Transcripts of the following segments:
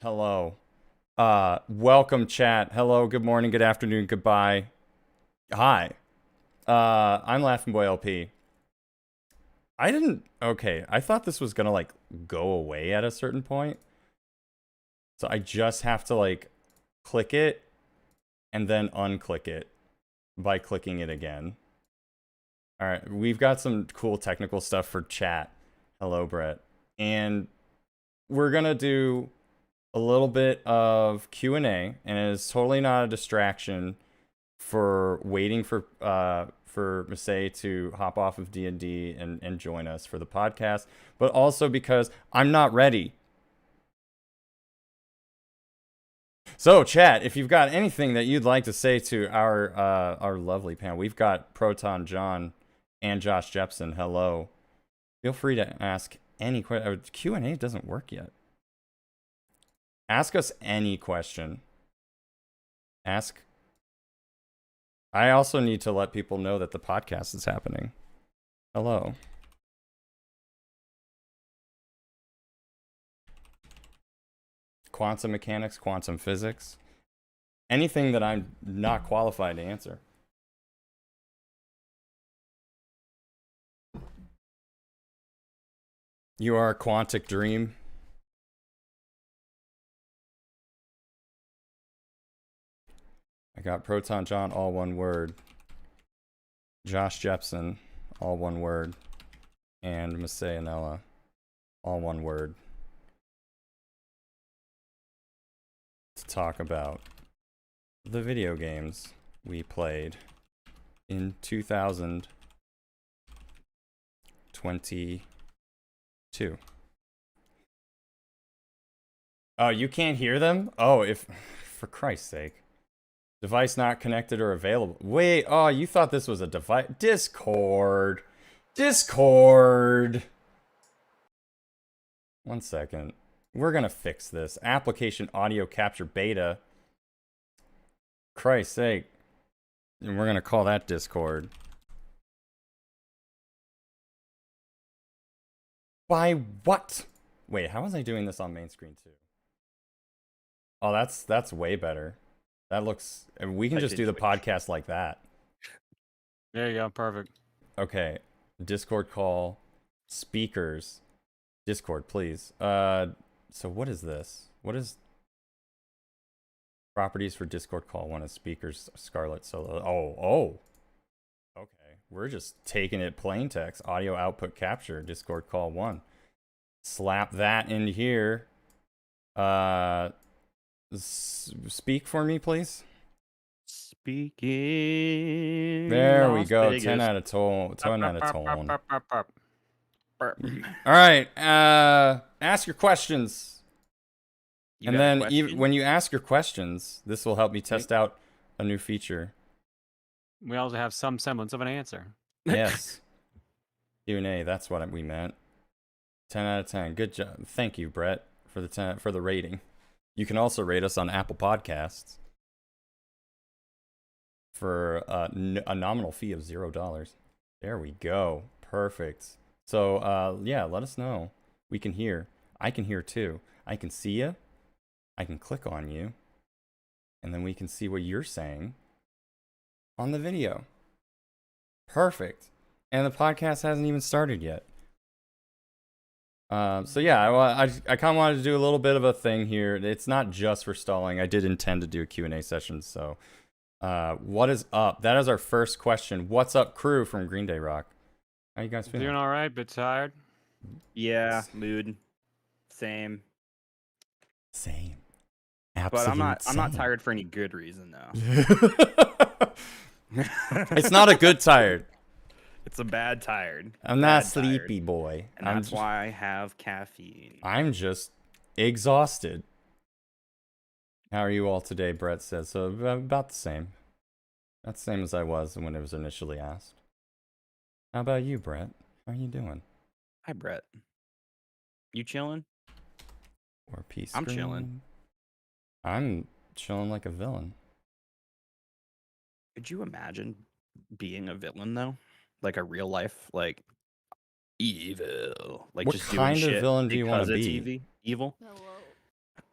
Hello. Welcome chat. Hello, good morning, good afternoon, goodbye. Hi. I'm Laughingboy LP. I thought this was gonna like go away at a certain point. So I just have to like click it and then unclick it by clicking it again. All right, we've got some cool technical stuff for chat. Hello, Brett. And we're gonna do a little bit of Q&A, and it is totally not a distraction for waiting for Masay to hop off of D&D and join us for the podcast, but also because I'm not ready. So, chat, if you've got anything that you'd like to say to our lovely panel, we've got Proton John and Josh Jepson. Hello. Feel free to ask any question. Q&A doesn't work yet. Ask us any question. Ask. I also need to let people know that the podcast is happening. Hello. Quantum mechanics, quantum physics. Anything that I'm not qualified to answer. You are a quantic dream. I got Proton John, all one word. Josh Jepson, all one word. And Masay Anella, all one word. To talk about the video games we played in 2022. Oh, you can't hear them? Oh, for Christ's sake. Device not connected or available. Wait, oh, you thought this was a device? Discord. Discord. 1 second. We're gonna fix this. Application audio capture beta. Christ's sake. And we're gonna call that Discord. By what? Wait, how was I doing this on main screen too? Oh, that's way better. That looks. We can just do the podcast like that. There you go. Perfect. Okay. Discord call. Speakers. Discord, please. So what is this? What is properties for Discord call? One is speakers, Scarlet Solo. Oh. Okay. We're just taking it plain text. Audio output capture. Discord call 1. Slap that in here. Speak for me, please. Speaking. There we go. Vegas. 10 out of 10. 10 out of 10. All right. Ask your questions. And then even when you ask your questions, this will help me test out a new feature. We also have some semblance of an answer. Yes. Q&A. That's what we meant. 10 out of 10. Good job. Thank you, Brett, for the rating. You can also rate us on Apple Podcasts for a nominal fee of $0. There we go. Perfect. So, yeah, let us know. We can hear. I can hear too. I can see you. I can click on you. And then we can see what you're saying on the video. Perfect. And the podcast hasn't even started yet. So yeah, I kind of wanted to do a little bit of a thing here. It's not just for stalling. I did intend to do a Q&A session. So, what is up? That is our first question. What's up, crew from Green Day Rock? How you guys feeling? Doing all right, but tired. Yeah, mood. Same. Absolute but I'm not same. tired for any good reason though. It's not a good tired. It's a bad tired. I'm not sleepy, boy. And that's why I have caffeine. I'm just exhausted. How are you all today? Brett says. So about the same. About the same as I was when it was initially asked. How about you, Brett? How are you doing? Hi, Brett. You chilling? Or peace. I'm chilling. I'm chilling like a villain. Could you imagine being a villain though? Like a real life, like evil. Like what just kind doing of shit villain do you want to be? Evil. Hello.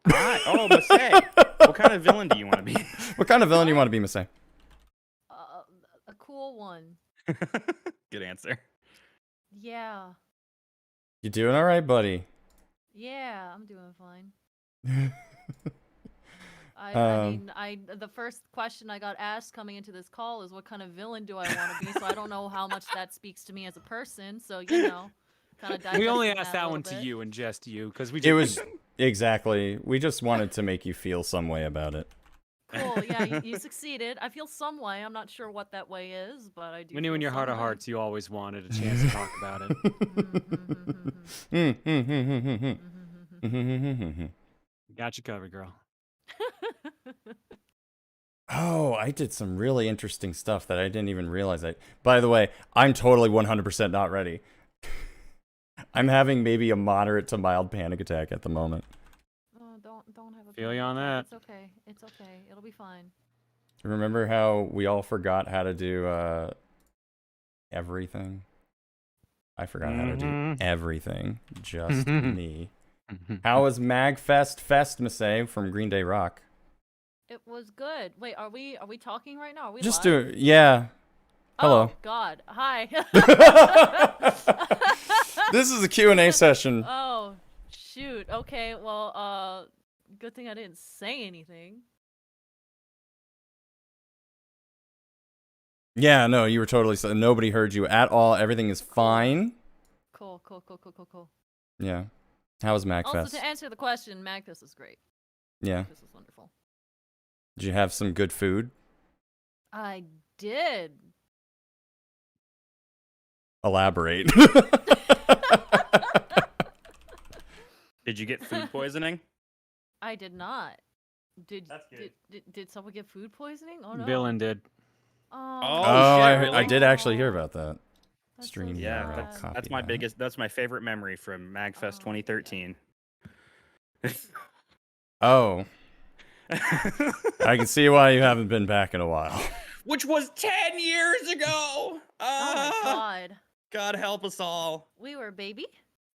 Hi. Oh, Masay. What kind of villain do you want to be? What kind of villain do you want to be, Masay? A cool one. Good answer. Yeah. You doing all right, buddy? Yeah, I'm doing fine. I mean, the first question I got asked coming into this call is what kind of villain do I want to be? So I don't know how much that speaks to me as a person. So you know, kind of. We only asked that one to you and just you because we. Just, It was exactly. We just wanted to make you feel some way about it. Cool. Yeah, you succeeded. I feel some way. I'm not sure what that way is, but I do. We knew in feel your heart some of way. hearts you always wanted a chance to talk about it. Got you covered, girl. Oh, I did some really interesting stuff that I didn't even realize. By the way, I'm totally 100% not ready. I'm having maybe a moderate to mild panic attack at the moment. Oh, don't have a. Feel you on panic that. attack. It's okay. It's okay. It'll be fine. Remember how we all forgot how to do everything? I forgot how to do everything. Just me. How was MagFest Fest, Masay from Green Day Rock? It was good. Wait, are we talking right now? Are we Just live? do it. Yeah. Hello. Oh God. Hi. This is a Q&A session. Oh, shoot. Okay. Well, good thing I didn't say anything. Yeah, no, you were totally. Nobody heard you at all. Everything is fine. Cool. Yeah. How was MagFest? Also, to answer the question, Magfest is great. Yeah. This is wonderful. Did you have some good food? I did. Elaborate. Did you get food poisoning? I did not. That's good. Did someone get food poisoning? Oh no. Villain did. Oh, Oh, shit, I really? did actually hear about that. That's so Stream. Yeah, sad. that's my biggest. That's my favorite memory from MagFest 2013. Oh, I can see why you haven't been back in a while. Which was 10 years ago. Oh my God. God help us all. We were a baby.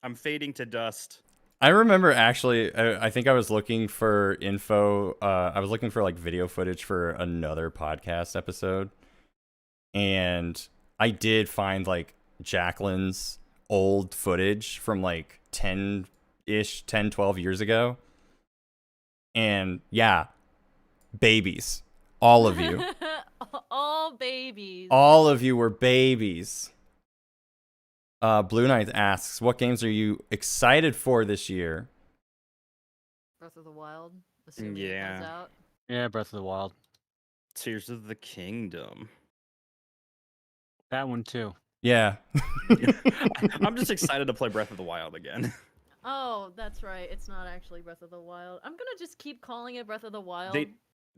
I'm fading to dust. I remember actually, I think I was looking for info. I was looking for like video footage for another podcast episode. And I did find like Jacqueline's old footage from like 10, 12 years ago. And yeah, babies. All of you. All babies. All of you were babies. Blue Knight asks, what games are you excited for this year? Breath of the Wild. Assuming it Yeah. comes out. Yeah, Breath of the Wild. Tears of the Kingdom. That one too. Yeah. I'm just excited to play Breath of the Wild again. Oh, that's right. It's not actually Breath of the Wild. I'm gonna just keep calling it Breath of the Wild. They It's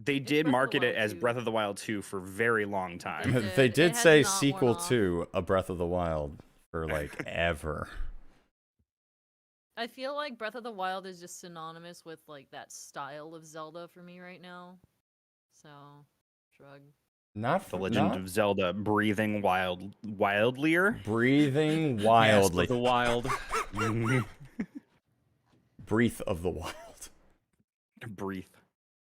did Breath of the market it Wild as 2. Breath of the Wild 2 for a very long time. did. They It did has say not worn sequel off. to A Breath of the Wild for like ever. I feel like Breath of the Wild is just synonymous with like that style of Zelda for me right now. So, shrug. Not The for Legend not of Zelda Breathing Wildlier. breathing Yes, wildly. the Wild. Breath of the Wild. Breathe.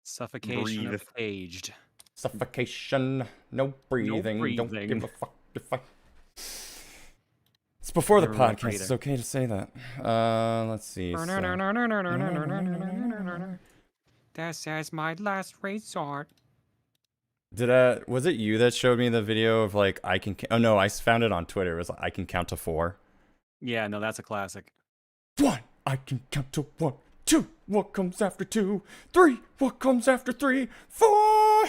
Suffocation Breathe. of aged. Suffocation. No breathing. Don't breathing. give a fuck. It's before the Never mind, podcast. It's breather. okay to say that. Let's see. This is my last resort. Was it you that showed me the video of like I can? Oh no, I found it on Twitter. It was like, I can count to 4. Yeah, no, that's a classic. 1. I can count to 1. 2. What comes after 2? 3. What comes after 3? 4.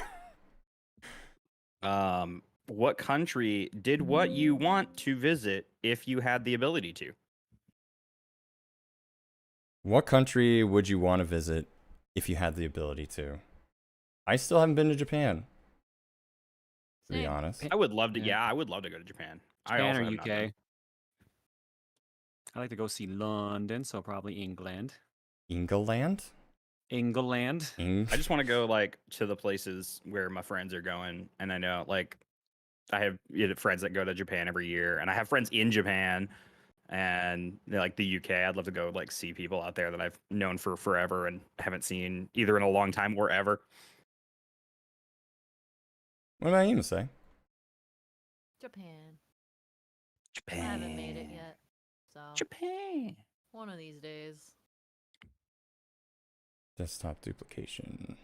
What country did what you want to visit if you had the ability to? What country would you want to visit if you had the ability to? I still haven't been to Japan. To be Same. honest. I would love to. Yeah. Yeah, I would love to go to Japan. I Japan also or have not UK. been. I like to go see London, so probably England. England? England. I just want to go like to the places where my friends are going, and I know like I have friends that go to Japan every year, and I have friends in Japan, and like the UK. I'd love to go like see people out there that I've known for forever and haven't seen either in a long time or ever. What about you, say? Japan. Japan. I haven't made it yet. So Japan. one of these days. Desktop duplication.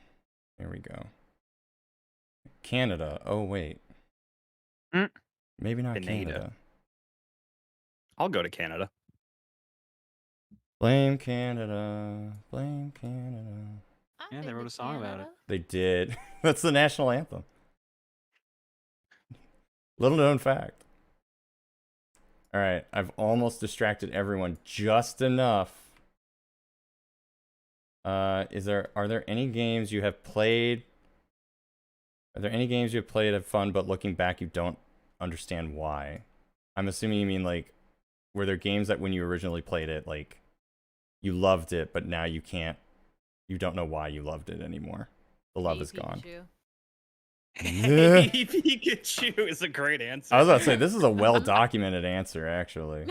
There we go. Canada. Oh, wait. Mm. Maybe not Canada. Canada. I'll go to Canada. Blame Canada. Blame Canada. I've Yeah, they been wrote to a song about it. Canada. They did. That's the national anthem. Little known fact. All right, I've almost distracted everyone just enough. Are there any games you have played? Are there any games you have played have fun, but looking back you don't understand why? I'm assuming you mean like, were there games that when you originally played it, like, you loved it, but now you don't know why you loved it anymore. The love Hey, is gone. Pikachu. Hey, Pikachu is a great answer. I was about to say, this is a well-documented answer, actually.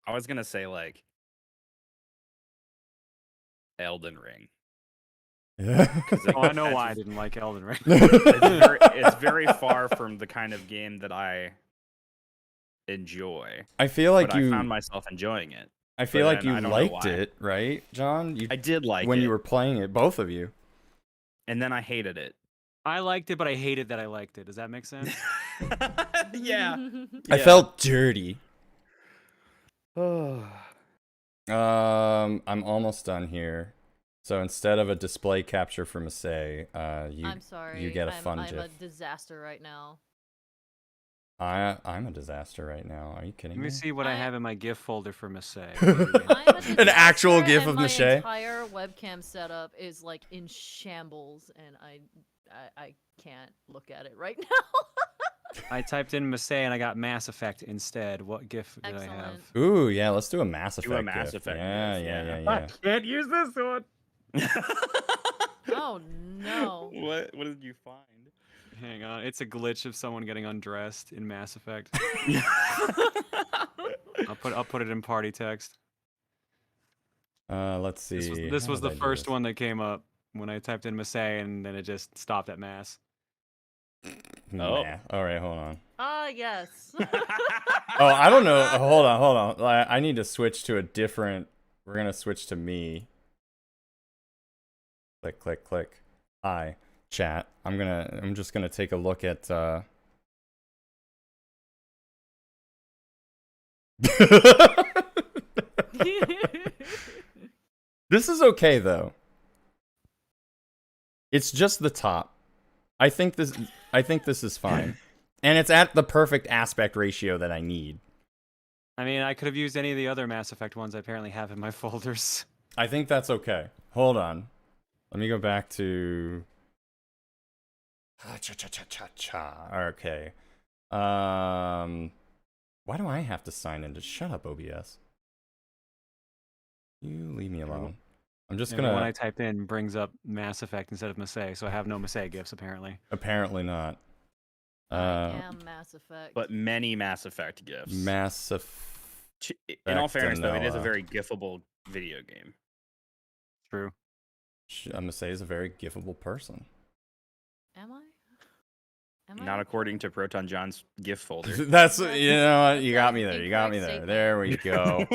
I was gonna say like Elden Ring. 'Cause it Oh, I know why I catches- didn't like Elden Ring. it's very far from the kind of game that I enjoy. I feel like But you I found myself enjoying it. I feel but like then you I don't know liked why. it, right, John? You I did like when it, you were playing it, both of you. and then I hated it. I liked it, but I hated that I liked it. Does that make sense? Yeah. I Yeah. felt dirty. Oh. I'm almost done here. So instead of a display capture from a say, I'm sorry. you get a I'm, fun I'm a GIF. disaster right now. I'm a disaster right now. Are you kidding Let me? me see what I I- have in my GIF folder for Massey. I'm a An actual disaster, GIF and of my Mache? entire webcam setup is like in shambles, and I can't look at it right now. I typed in Massey and I got Mass Effect instead. What GIF did I have? Excellent. Ooh, yeah, let's do a Mass Effect. Do a Mass GIF. Effect Yeah, GIF, yeah, yeah. yeah, yeah. Can't use this one. Oh no. What did you find? Hang on, it's a glitch of someone getting undressed in Mass Effect. I'll put it in party text. Let's see. This How was did the I do first this? one that came up when I typed in Massey, and then it just stopped at Mass. Oh. Nah. All right, hold on. Ah yes. Oh, I don't know. Hold on. I need to switch to a different. We're gonna switch to me. Click, click, click. Hi, chat. I'm just gonna take a look at. This is okay though. It's just the top. I think this is fine. And it's at the perfect aspect ratio that I need. I mean, I could have used any of the other Mass Effect ones I apparently have in my folders. I think that's okay. Hold on. Let me go back to Okay. Why do I have to sign in to shut up, OBS? You leave me alone. I'm just And the one I gonna typed in brings up Mass Effect instead of Massey, so I have no Massey GIFs apparently. apparently not. I am Mass Effect. But many Mass Effect gifts. Massive. In all fairness, though, it is a Vanilla. very gifable video game. True. I'm gonna say is a very gifable person. Am I? Am I Not okay? according to Proton John's GIF folder. That's That's you know what, you got an me there. You got me incorrect there. statement. There we go.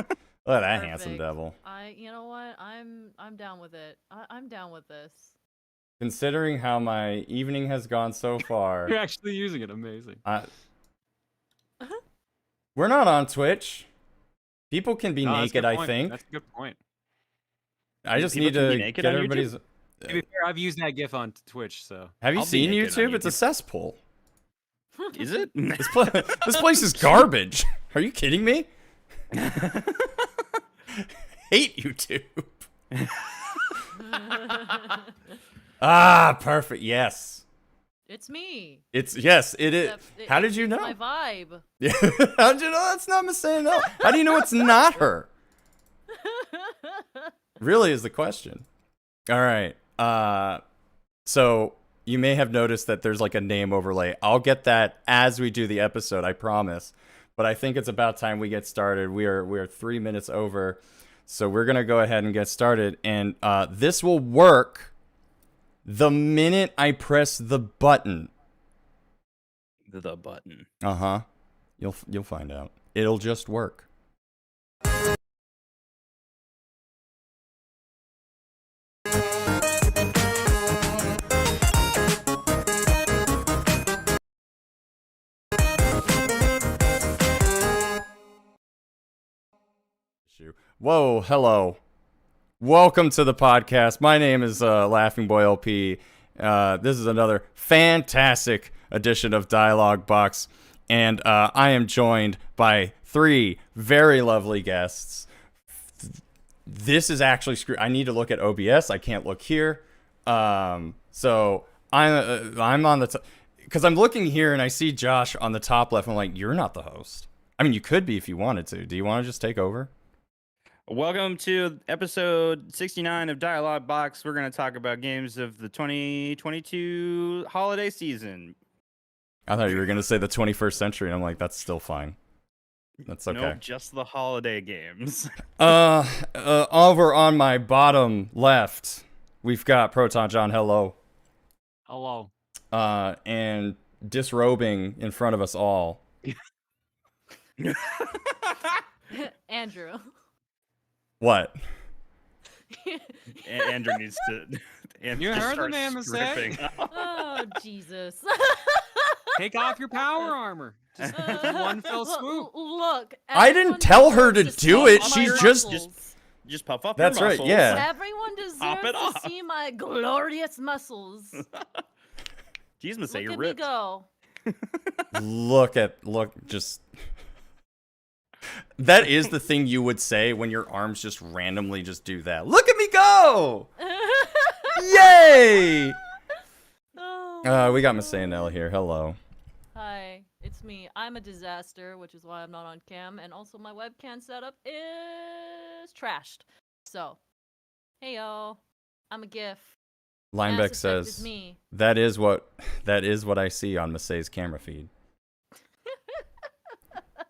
Look at that handsome Perfect. devil. You know what? I'm down with it. I'm down with this. Considering how my evening has gone so far, You're actually using it. Amazing. we're not on Twitch. People can be No, that's a naked, good I point. think. That's a good point. I just People need can be to naked get on YouTube? everybody's. To be fair, I've used that GIF on Twitch, so. Have you I'll be seen naked on YouTube? It's a YouTube. cesspool. Is it? This place is garbage. Are you kidding me? Hate YouTube. Ah, perfect. Yes. It's me. It is. Except How it- did you it's know? My vibe. Yeah. How'd you know that's not Missy? No. How do you know it's not her? Really is the question. All right. So you may have noticed that there's like a name overlay. I'll get that as we do the episode, I promise. but I think it's about time we get started. We are 3 minutes over, so we're gonna go ahead and get started. And this will work the minute I press the button. The button. You'll find out. It'll just work. Whoa, hello. Welcome to the podcast. My name is Laughingboy LP. This is another fantastic edition of DialogBOX, and I am joined by 3 very lovely guests. This is actually I need to look at OBS. I can't look here. So I'm on the because I'm looking here and I see Josh on the top left. I'm like, you're not the host. I mean, you could be if you wanted to. Do you want to just take over? Welcome to episode 69 of DialogBOX. We're going to talk about games of the 2022 holiday season. I thought you were going to say the 21st century, and I'm like, that's still fine. That's okay. Nope, just the holiday games. Over on my bottom left, we've got Proton John. Hello. Hello. And disrobing in front of us all. Andrew. What? Andrew needs to. You heard the man say. Oh, Jesus. Take off your power armor. Just one fell swoop. Look. I didn't tell her to do it. She just puff up. That's your right. muscles. Yeah. Everyone deserves Pop it to off. see my glorious muscles. Jeez, Miss, Look you're at ripped. me go. Just. That is the thing you would say when your arms just randomly just do that. Look at me go! Yay! Oh, We got Miss Sayanella here. Hello. Hi, it's me. I'm a disaster, which is why I'm not on cam, and also my webcam setup is trashed. So, hey yo, I'm a GIF. Linebeck Mass Effect says is me. that is what I see on Masay's camera feed.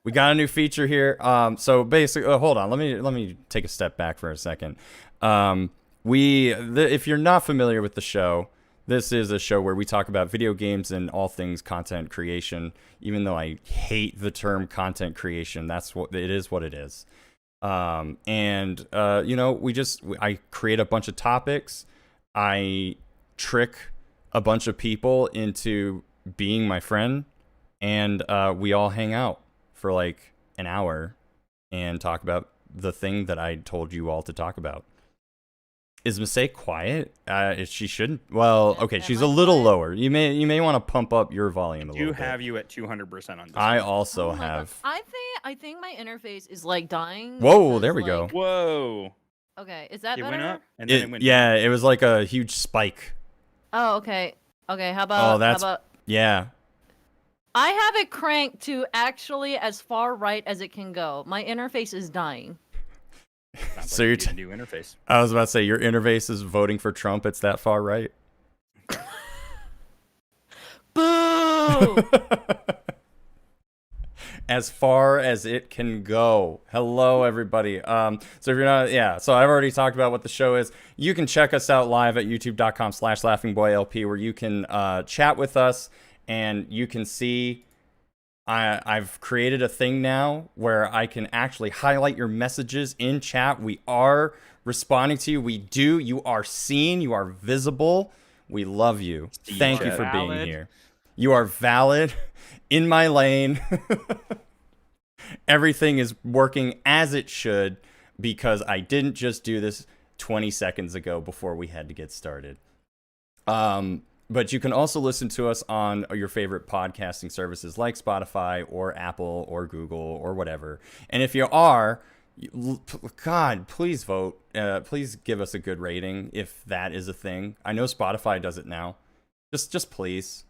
We got a new feature here. So basically, hold on. Let me take a step back for a second. If you're not familiar with the show, this is a show where we talk about video games and all things content creation. Even though I hate the term content creation, that's what it is. What it is. I create a bunch of topics. I trick a bunch of people into being my friend, and we all hang out for like an hour and talk about the thing that I told you all to talk about. Is Masay quiet? She shouldn't. Well, okay, she's a little lower. You may want to pump up your volume a little bit. I do have you at 200% on Discord. I also Oh my God. have. I think my interface is like dying. Whoa, because, there we go. like- Whoa. Okay, is that It better? went up and then it went down. Yeah, it was like a huge spike. Oh, okay. Okay, how about? that's- How about? Yeah. I have it cranked to actually as far right as it can go. My interface is dying. Sounds So like you're you need a new interface. I was about to say your interface is voting for Trump. It's that far right. Boo! As far as it can go. Hello, everybody. So if you're not, so I've already talked about what the show is. You can check us out live at youtube.com/laughingboylp, where you can chat with us, and you can see I've created a thing now where I can actually highlight your messages in chat. We are responding to you. You are seen. You are visible. We love you. Thank you for being valid. here. You are valid in my lane. Everything is working as it should because I didn't just do this 20 seconds ago before we had to get started. But you can also listen to us on your favorite podcasting services like Spotify or Apple or Google or whatever. And if you are, God, please vote. Please give us a good rating if that is a thing. I know Spotify does it now. Just please.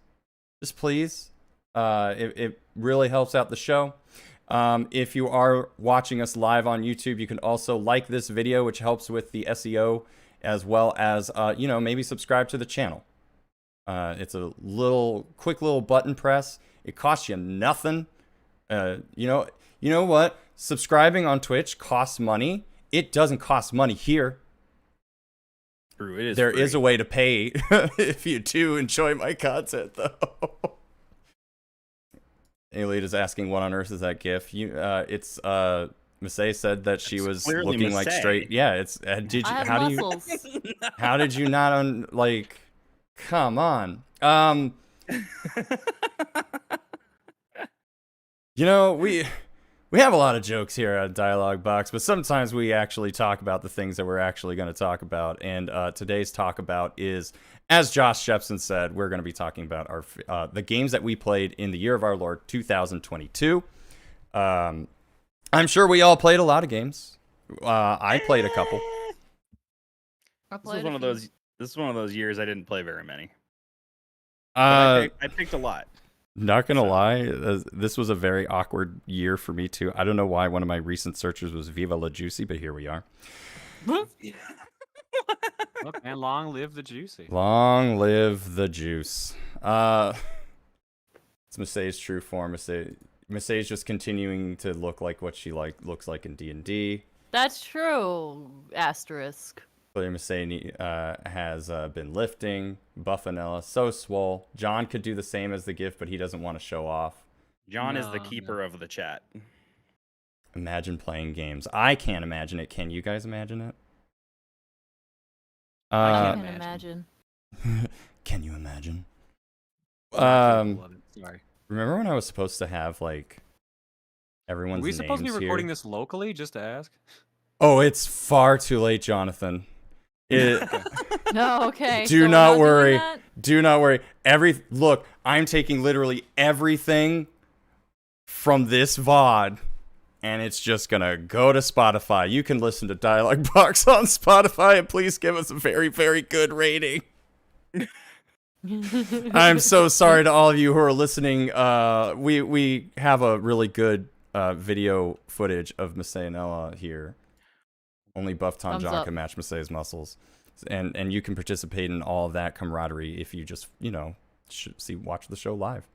Just please. It really helps out the show. If you are watching us live on YouTube, you can also like this video, which helps with the SEO, as well as, maybe subscribe to the channel. It's a quick little button press. It costs you nothing. You know what? Subscribing on Twitch costs money. It doesn't cost money here. True, it is. There free. is a way to pay if you do enjoy my content, though. Elite is asking, what on earth is that GIF? It's Masay said that she was clearly looking like Masay. straight. Yeah, it's. Did you? I have How do you? muscles. How did you not like? Come on. You know, we have a lot of jokes here at DialogBOX, but sometimes we actually talk about the things that we're actually going to talk about. And today's talk about is, as Josh Shepson said, we're going to be talking about our the games that we played in the year of our Lord 2022. I'm sure we all played a lot of games. I played a couple. I This played is a one of few. those. This is one of those years I didn't play very many. I picked a lot. Not gonna lie, this was a very awkward year for me too. I don't know why one of my recent searches was Viva La Juicy, but here we are. Look, and long live the juicy. Long live the juice. It's Masay's true form. Masay's just continuing to look like what she looks like in D&D. That's true. Asterisk. Clearly, Masay has been lifting. Buffanella, so swole. John could do the same as the gift, but he doesn't want to show off. John is the No, keeper of the chat. Imagine playing games. I can't imagine it. Can you guys imagine it? I Uh, can imagine. Can you imagine? Love it. Sorry. Remember when I was supposed to have like Are everyone's we supposed to be names recording here? this locally? Just to ask. Oh, it's far too late, Jonathan. No, okay. Do so we're not doing worry. that? Do not worry. Look, I'm taking literally everything from this VOD, and it's just gonna go to Spotify. You can listen to DialogBOX on Spotify, and please give us a very, very good rating. I'm so sorry to all of you who are listening. We have a really good video footage of Masay and Ella here. Only Buff Ton Thumbs John up. can match Masay's muscles, and you can participate in all of that camaraderie if you just watch the show live.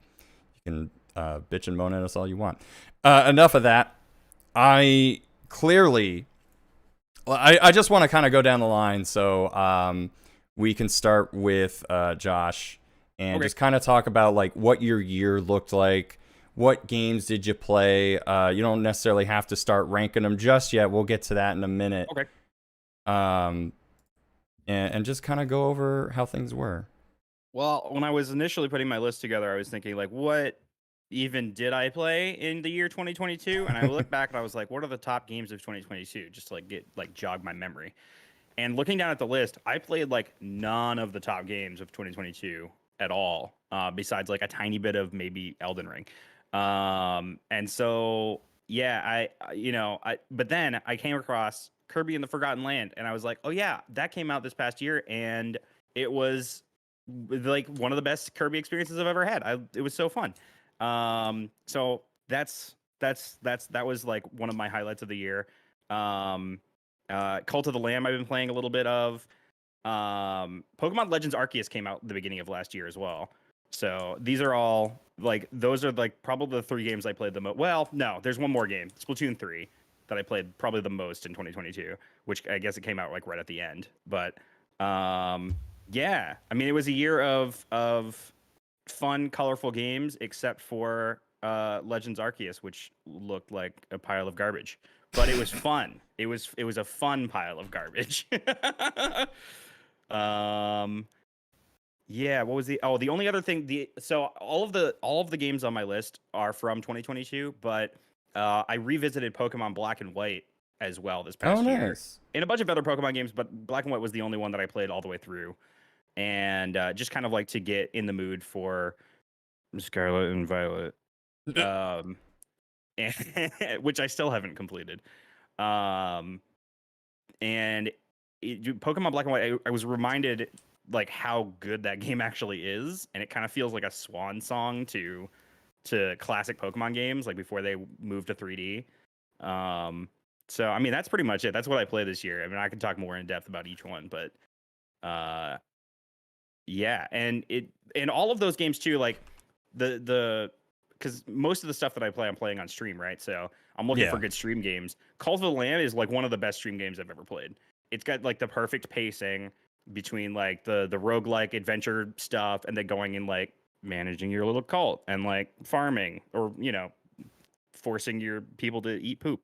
You can bitch and moan at us all you want. Enough of that. I just want to kind of go down the line, so we can start with Josh and just kind of talk about like what your year looked like. What games did you play? You don't necessarily have to start ranking them just yet. We'll get to that in a minute. Okay. And just kind of go over how things were. Well, when I was initially putting my list together, I was thinking like, what even did I play in the year 2022? And I looked back and I was like, what are the top games of 2022? Just to jog my memory. And looking down at the list, I played like none of the top games of 2022 at all, besides like a tiny bit of maybe Elden Ring. And so yeah, but then I came across Kirby and the Forgotten Land, and I was like, oh yeah, that came out this past year, and it was like one of the best Kirby experiences I've ever had. It was so fun. So that was like one of my highlights of the year. Cult of the Lamb I've been playing a little bit of. Pokemon Legends Arceus came out the beginning of last year as well. So these are all those are probably the three games I played the most. Well, no, there's one more game, Splatoon 3, that I played probably the most in 2022, which I guess it came out right at the end. But yeah, I mean, it was a year of fun, colorful games, except for Legends Arceus, which looked like a pile of garbage. But it was fun. It was a fun pile of garbage. Yeah, what was the only other thing, so all of the games on my list are from 2022, but I revisited Pokemon Black and White as well this past year. Nice. And a bunch of other Pokemon games, but Black and White was the only one that I played all the way through. And just kind of like to get in the mood for Scarlet and Violet. Which I still haven't completed. And Pokemon Black and White, I was reminded like how good that game actually is, and it kind of feels like a swan song to classic Pokemon games, like before they moved to 3D. So I mean, that's pretty much it. That's what I played this year. I mean, I can talk more in depth about each one, but yeah, and all of those games too, like the because most of the stuff that I play, I'm playing on stream, right? So I'm looking for Yeah. good stream games. Call of the Lamb is like one of the best stream games I've ever played. It's got like the perfect pacing between like the roguelike adventure stuff and then going in like managing your little cult and like farming or forcing your people to eat poop,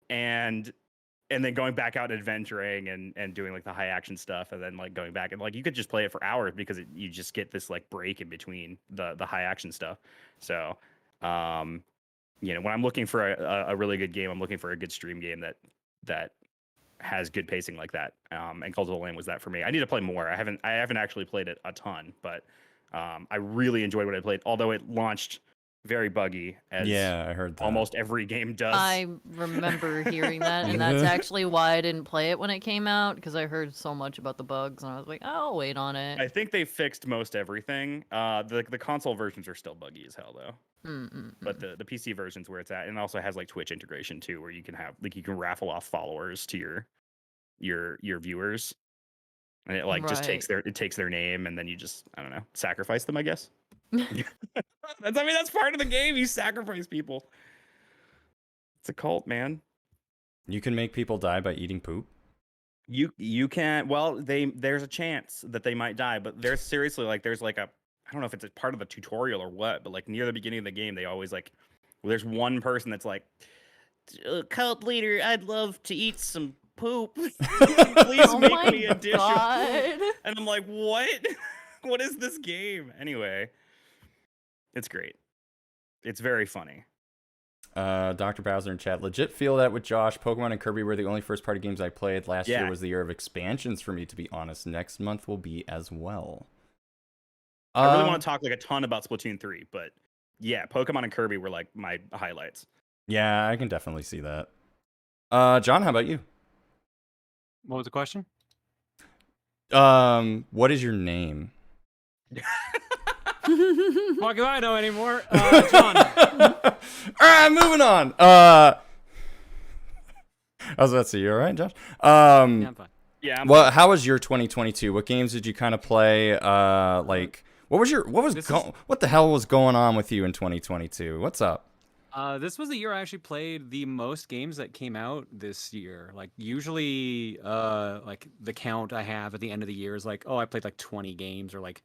and then going back out adventuring and doing like the high action stuff and then like going back and like you could just play it for hours because you just get this like break in between the high action stuff. So when I'm looking for a really good game, I'm looking for a good stream game that has good pacing like that. And Call of the Lamb was that for me. I need to play more. I haven't actually played it a ton, but I really enjoyed what I played, although it launched very buggy, as I heard that. almost every game does. I remember hearing that, and that's actually why I didn't play it when it came out, because I heard so much about the bugs, and I was like, I'll wait on it. I think they fixed most everything. The console versions are still buggy as hell though. But the PC version's where it's at, and it also has like Twitch integration too, where you can have like you can raffle off followers to your viewers, and it like just takes their name, and then you just sacrifice them, I guess. That's part of the game. You sacrifice people. It's a cult, man. You can make people die by eating poop. You can. Well, there's a chance that they might die, but there's seriously like there's like I don't know if it's a part of the tutorial or what, but like near the beginning of the game, they always like there's one person that's like, cult leader, I'd love to eat some poop. Please make me a dish of poop. And I'm like, what? What is this game? Anyway, it's great. It's very funny. Dr. Bowser in chat. Legit feel that with Josh, Pokemon and Kirby were the only first-party games I played. Last year was the year of expansions for me, to be honest. Next month will be as well. I really want to talk like a ton about Splatoon 3, but yeah, Pokemon and Kirby were like my highlights. Yeah, I can definitely see that. John, how about you? What was the question? What is your name? What do I know anymore? John. All right, moving on. I was about to say, you all right, Josh? Yeah, I'm fine. Yeah. Well, how was your 2022? What games did you kind of play? Like, what the hell was going on with you in 2022? What's up? This was the year I actually played the most games that came out this year. Like usually, like the count I have at the end of the year is like, oh, I played like 20 games or like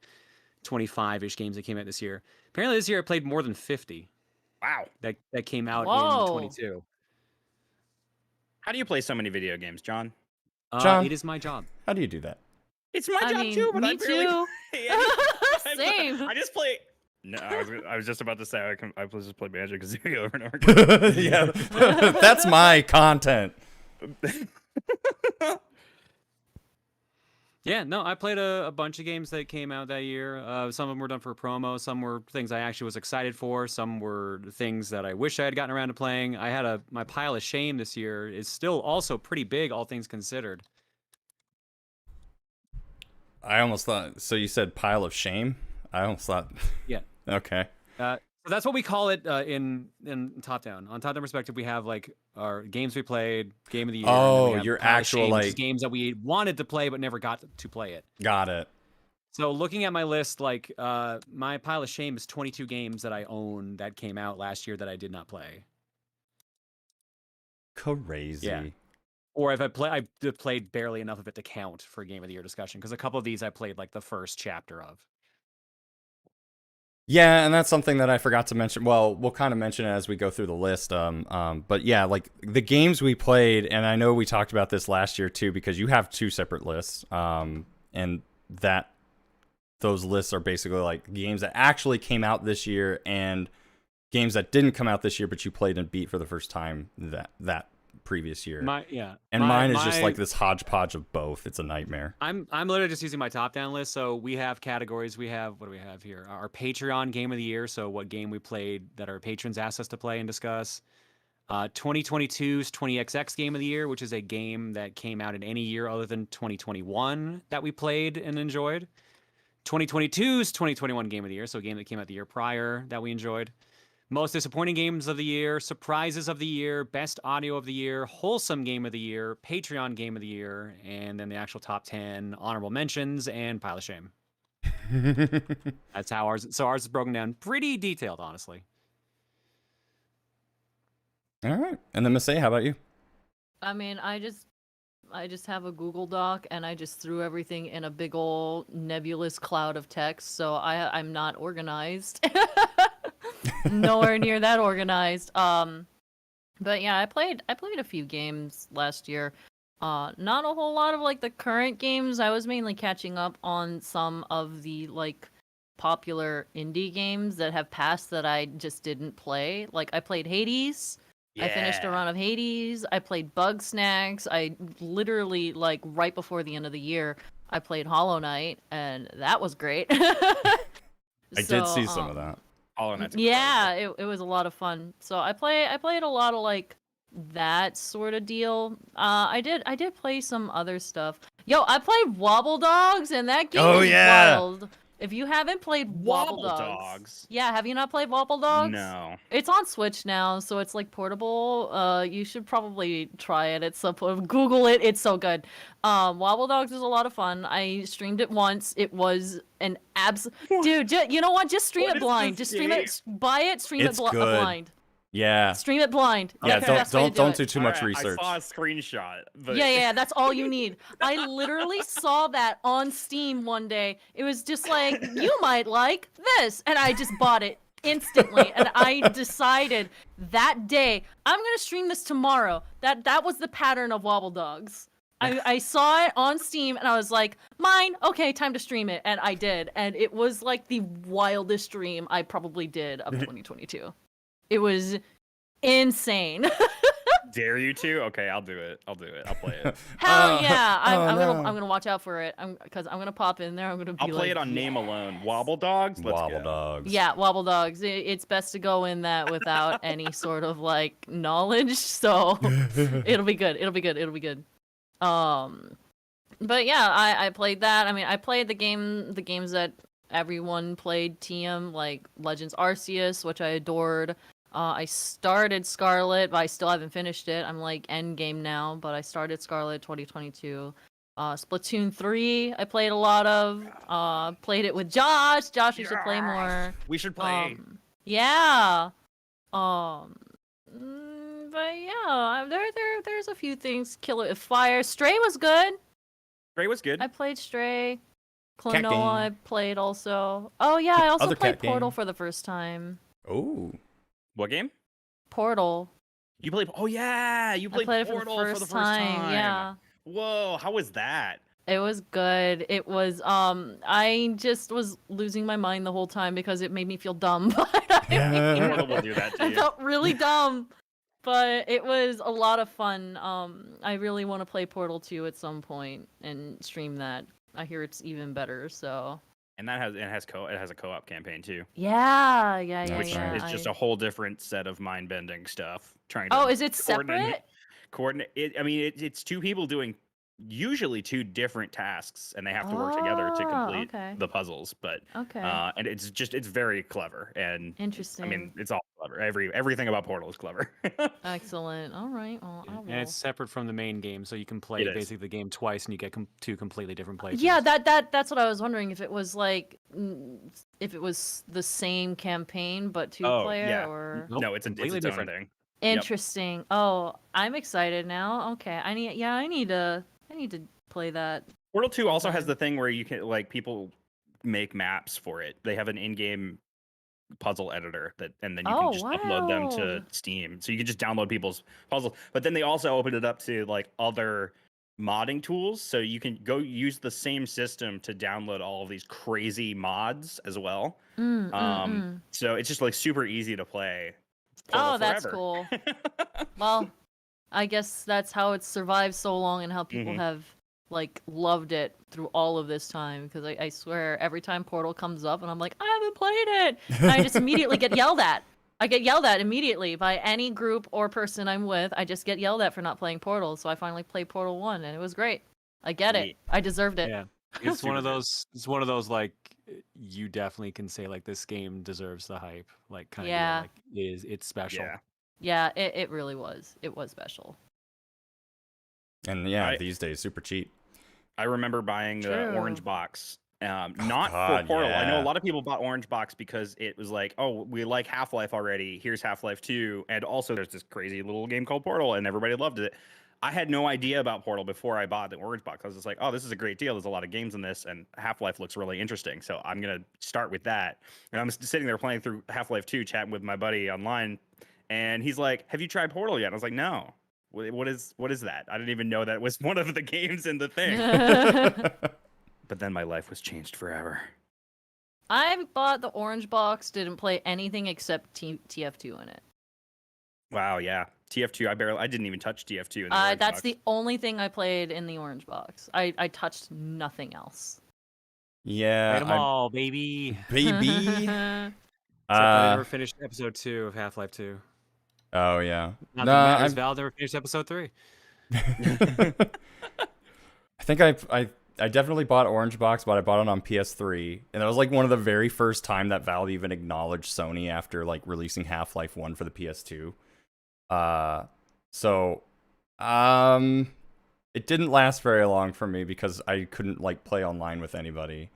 25-ish games that came out this year. Apparently this year I played more than 50. Wow. That came out in 22. How do you play so many video games, John? John, it is my job. How do you do that? It's my job too, but me I barely too. Same. I just play. No, I was just about to say I just play Banjo Kazooie over and over again. Yeah, that's my content. Yeah, no, I played a bunch of games that came out that year. Some of them were done for promo. Some were things I actually was excited for. Some were things that I wish I had gotten around to playing. I had my pile of shame this year is still also pretty big, all things considered. I almost thought. So you said pile of shame? I almost thought. Yeah. Okay. So that's what we call it in Top Down. On Top Down Perspective, we have like our games we played, game of the year. Oh, and then we have your pile of actual shame, which is like games that we wanted to play but never got to play it. Got it. So looking at my list, like my pile of shame is 22 games that I own that came out last year that I did not play. Crazy. Yeah. Or if I played barely enough of it to count for a game of the year discussion, because a couple of these I played like the first chapter of. Yeah, and that's something that I forgot to mention. Well, we'll kind of mention it as we go through the list. But yeah, like the games we played, and I know we talked about this last year too, because you have two separate lists. And those lists are basically like games that actually came out this year and games that didn't come out this year, but you played and beat for the first time that previous year. Mine is just like this hodgepodge of both. It's a nightmare. I'm literally just using my top down list. So we have categories. What do we have here? Our Patreon game of the year. So what game we played that our patrons asked us to play and discuss. 2022's 20XX game of the year, which is a game that came out in any year other than 2021 that we played and enjoyed. 2022's 2021 game of the year. So a game that came out the year prior that we enjoyed. Most disappointing games of the year, surprises of the year, best audio of the year, wholesome game of the year, Patreon game of the year, and then the actual top 10 honorable mentions and pile of shame. That's how ours. So ours is broken down pretty detailed, honestly. All right. And then Miss A, how about you? I mean, I just have a Google Doc and I just threw everything in a big ol' nebulous cloud of text, so I'm not organized. Nowhere near that organized. But yeah, I played a few games last year. Not a whole lot of like the current games. I was mainly catching up on some of the like popular indie games that have passed that I just didn't play. Like I played Hades. I finished a run of Hades. I played Bug Snacks. I literally, like, right before the end of the year, I played Hollow Knight, and that was great. I did see some of that. Hollow Knight's yeah, incredible. it was a lot of fun. So I played a lot of like that sort of deal. I did play some other stuff. Yo, I played Wobble Dogs, and that game is wild. If you haven't played Wobble Dogs, yeah, have you not played Wobble Dogs? No. It's on Switch now, so it's like portable. You should probably try it at some point. Google it. It's so good. Wobble Dogs is a lot of fun. I streamed it once. It was an dude. You know what? Just stream it blind. Just stream it. Buy it. Stream It's it good. blind. Yeah. Stream it blind. Yeah, That's the best way to don't it. do too much Alright, research. I saw a screenshot. But... Yeah, that's all you need. I literally saw that on Steam one day. It was just like, you might like this. And I just bought it instantly. And I decided that day, I'm going to stream this tomorrow. That was the pattern of Wobble Dogs. I saw it on Steam and I was like, mine, okay, time to stream it. And I did. And it was like the wildest stream I probably did of 2022. It was insane. Dare you to? Okay, I'll do it. I'll play it. Hell yeah! I'm gonna watch out for it. Because I'm gonna pop in there. I'm gonna be I'll play it on name alone. Wobble Dogs. Let's Wobble go. Dogs. Yeah, Wobble Dogs. It's best to go in that without any sort of like knowledge. So it'll be good. It'll be good. But yeah, I played that. I mean, I played the games that everyone played. TM, like Legends Arceus, which I adored. I started Scarlet, but I still haven't finished it. I'm like end game now, but I started Scarlet 2022. Splatoon 3, I played a lot of. Played it with Josh. Josh, you should play more. We should play. Yeah. But yeah, there's a few things. Killer Fire. Stray was good. Stray was good. I played Stray. Cat Klonoa game. I played also. Oh yeah, I also Other played cat Portal game. for the first time. Oh. What game? Portal. You played? Oh yeah, you played, I played it Portal for the first time. Yeah. Whoa, how was that? It was good. It was I just was losing my mind the whole time because it made me feel dumb. Portal will do that to I you. felt really dumb. But it was a lot of fun. I really want to play Portal 2 at some point and stream that. I hear it's even better, so And that has a co-op campaign too. yeah. Which right. is just a whole different set of mind-bending stuff. Trying to Oh, is it coordinate- separate? It's two people doing usually two different tasks, and they have to work together to Oh, complete okay. the puzzles. But Okay. and it's very clever, and Interesting. I mean it's all clever. Everything about Portal is clever. Excellent. All right. Well, I will. And it's separate from the main game, so you can play It is. basically the game twice, and you get two completely different places. Yeah, that's what I was wondering, if it was like if it was the same campaign but two player yeah. or Nope, No, it's completely its own different. thing. interesting. Oh, I'm excited now. Okay. I need to play that. Portal 2 also has Okay. the thing where you can people make maps for it. They have an in-game puzzle editor and then you can just upload them to wow. Steam. So you can just download people's puzzles. But then they also open it up to like other modding tools, so you can go use the same system to download all of these crazy mods as well. So it's just like super easy to play. Portal Oh, that's forever. cool. Well, I guess that's how it's survived so long and how people Mhm. have like loved it through all of this time, because I swear every time Portal comes up and I'm like, I haven't played it, and I just immediately get yelled at. I get yelled at immediately by any group or person I'm with. I just get yelled at for not playing Portal, so I finally played Portal 1 and it was great. I get it. Neat. I deserved it. Yeah, it's one Super of good. those. It's one of those like you definitely can say like this game deserves the hype. Like kind of Yeah. like it's special. Yeah. Yeah, it really was. It was special. And yeah, I- these days, super cheap. I remember buying the True. orange box Not God, for Portal. I know yeah. a lot of people bought Orange Box because it was like, oh, we like Half-Life already. Here's Half-Life 2. And also there's this crazy little game called Portal, and everybody loved it. I had no idea about Portal before I bought the Orange Box. I was just like, oh, this is a great deal. There's a lot of games in this, and Half-Life looks really interesting. So I'm going to start with that. And I'm sitting there playing through Half-Life 2, chatting with my buddy online. And he's like, have you tried Portal yet? And I was like, no. What is that? I didn't even know that was one of the games in the thing. But then my life was changed forever. I bought the Orange Box, didn't play anything except TF2 in it. Wow, yeah. TF2, I didn't even touch TF2 in the That's Orange Box. the only thing I played in the Orange Box. I touched nothing else. Yeah. Played them all, baby. Baby. Except I never finished episode 2 of Half-Life 2. Oh, yeah. Not that matters, Val never finished episode 3. I think I definitely bought Orange Box, but I bought it on PS3, and that was like one of the very first time that Valve even acknowledged Sony after like releasing Half-Life 1 for the PS2. It didn't last very long for me because I couldn't like play online with anybody.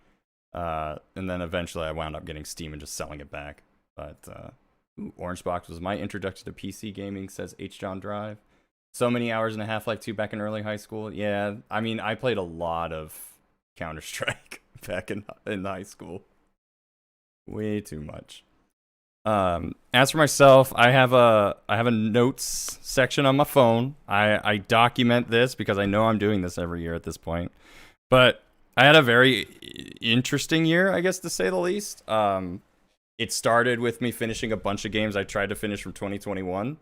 And then eventually I wound up getting Steam and just selling it back. But Orange Box was my introduction to PC gaming, says H. John Drive. So many hours in a Half-Life 2 back in early high school. Yeah, I mean, I played a lot of Counter-Strike back in high school. Way too much. As for myself, I have a notes section on my phone. I document this because I know I'm doing this every year at this point. But I had a very interesting year, I guess, to say the least. It started with me finishing a bunch of games I tried to finish from 2021.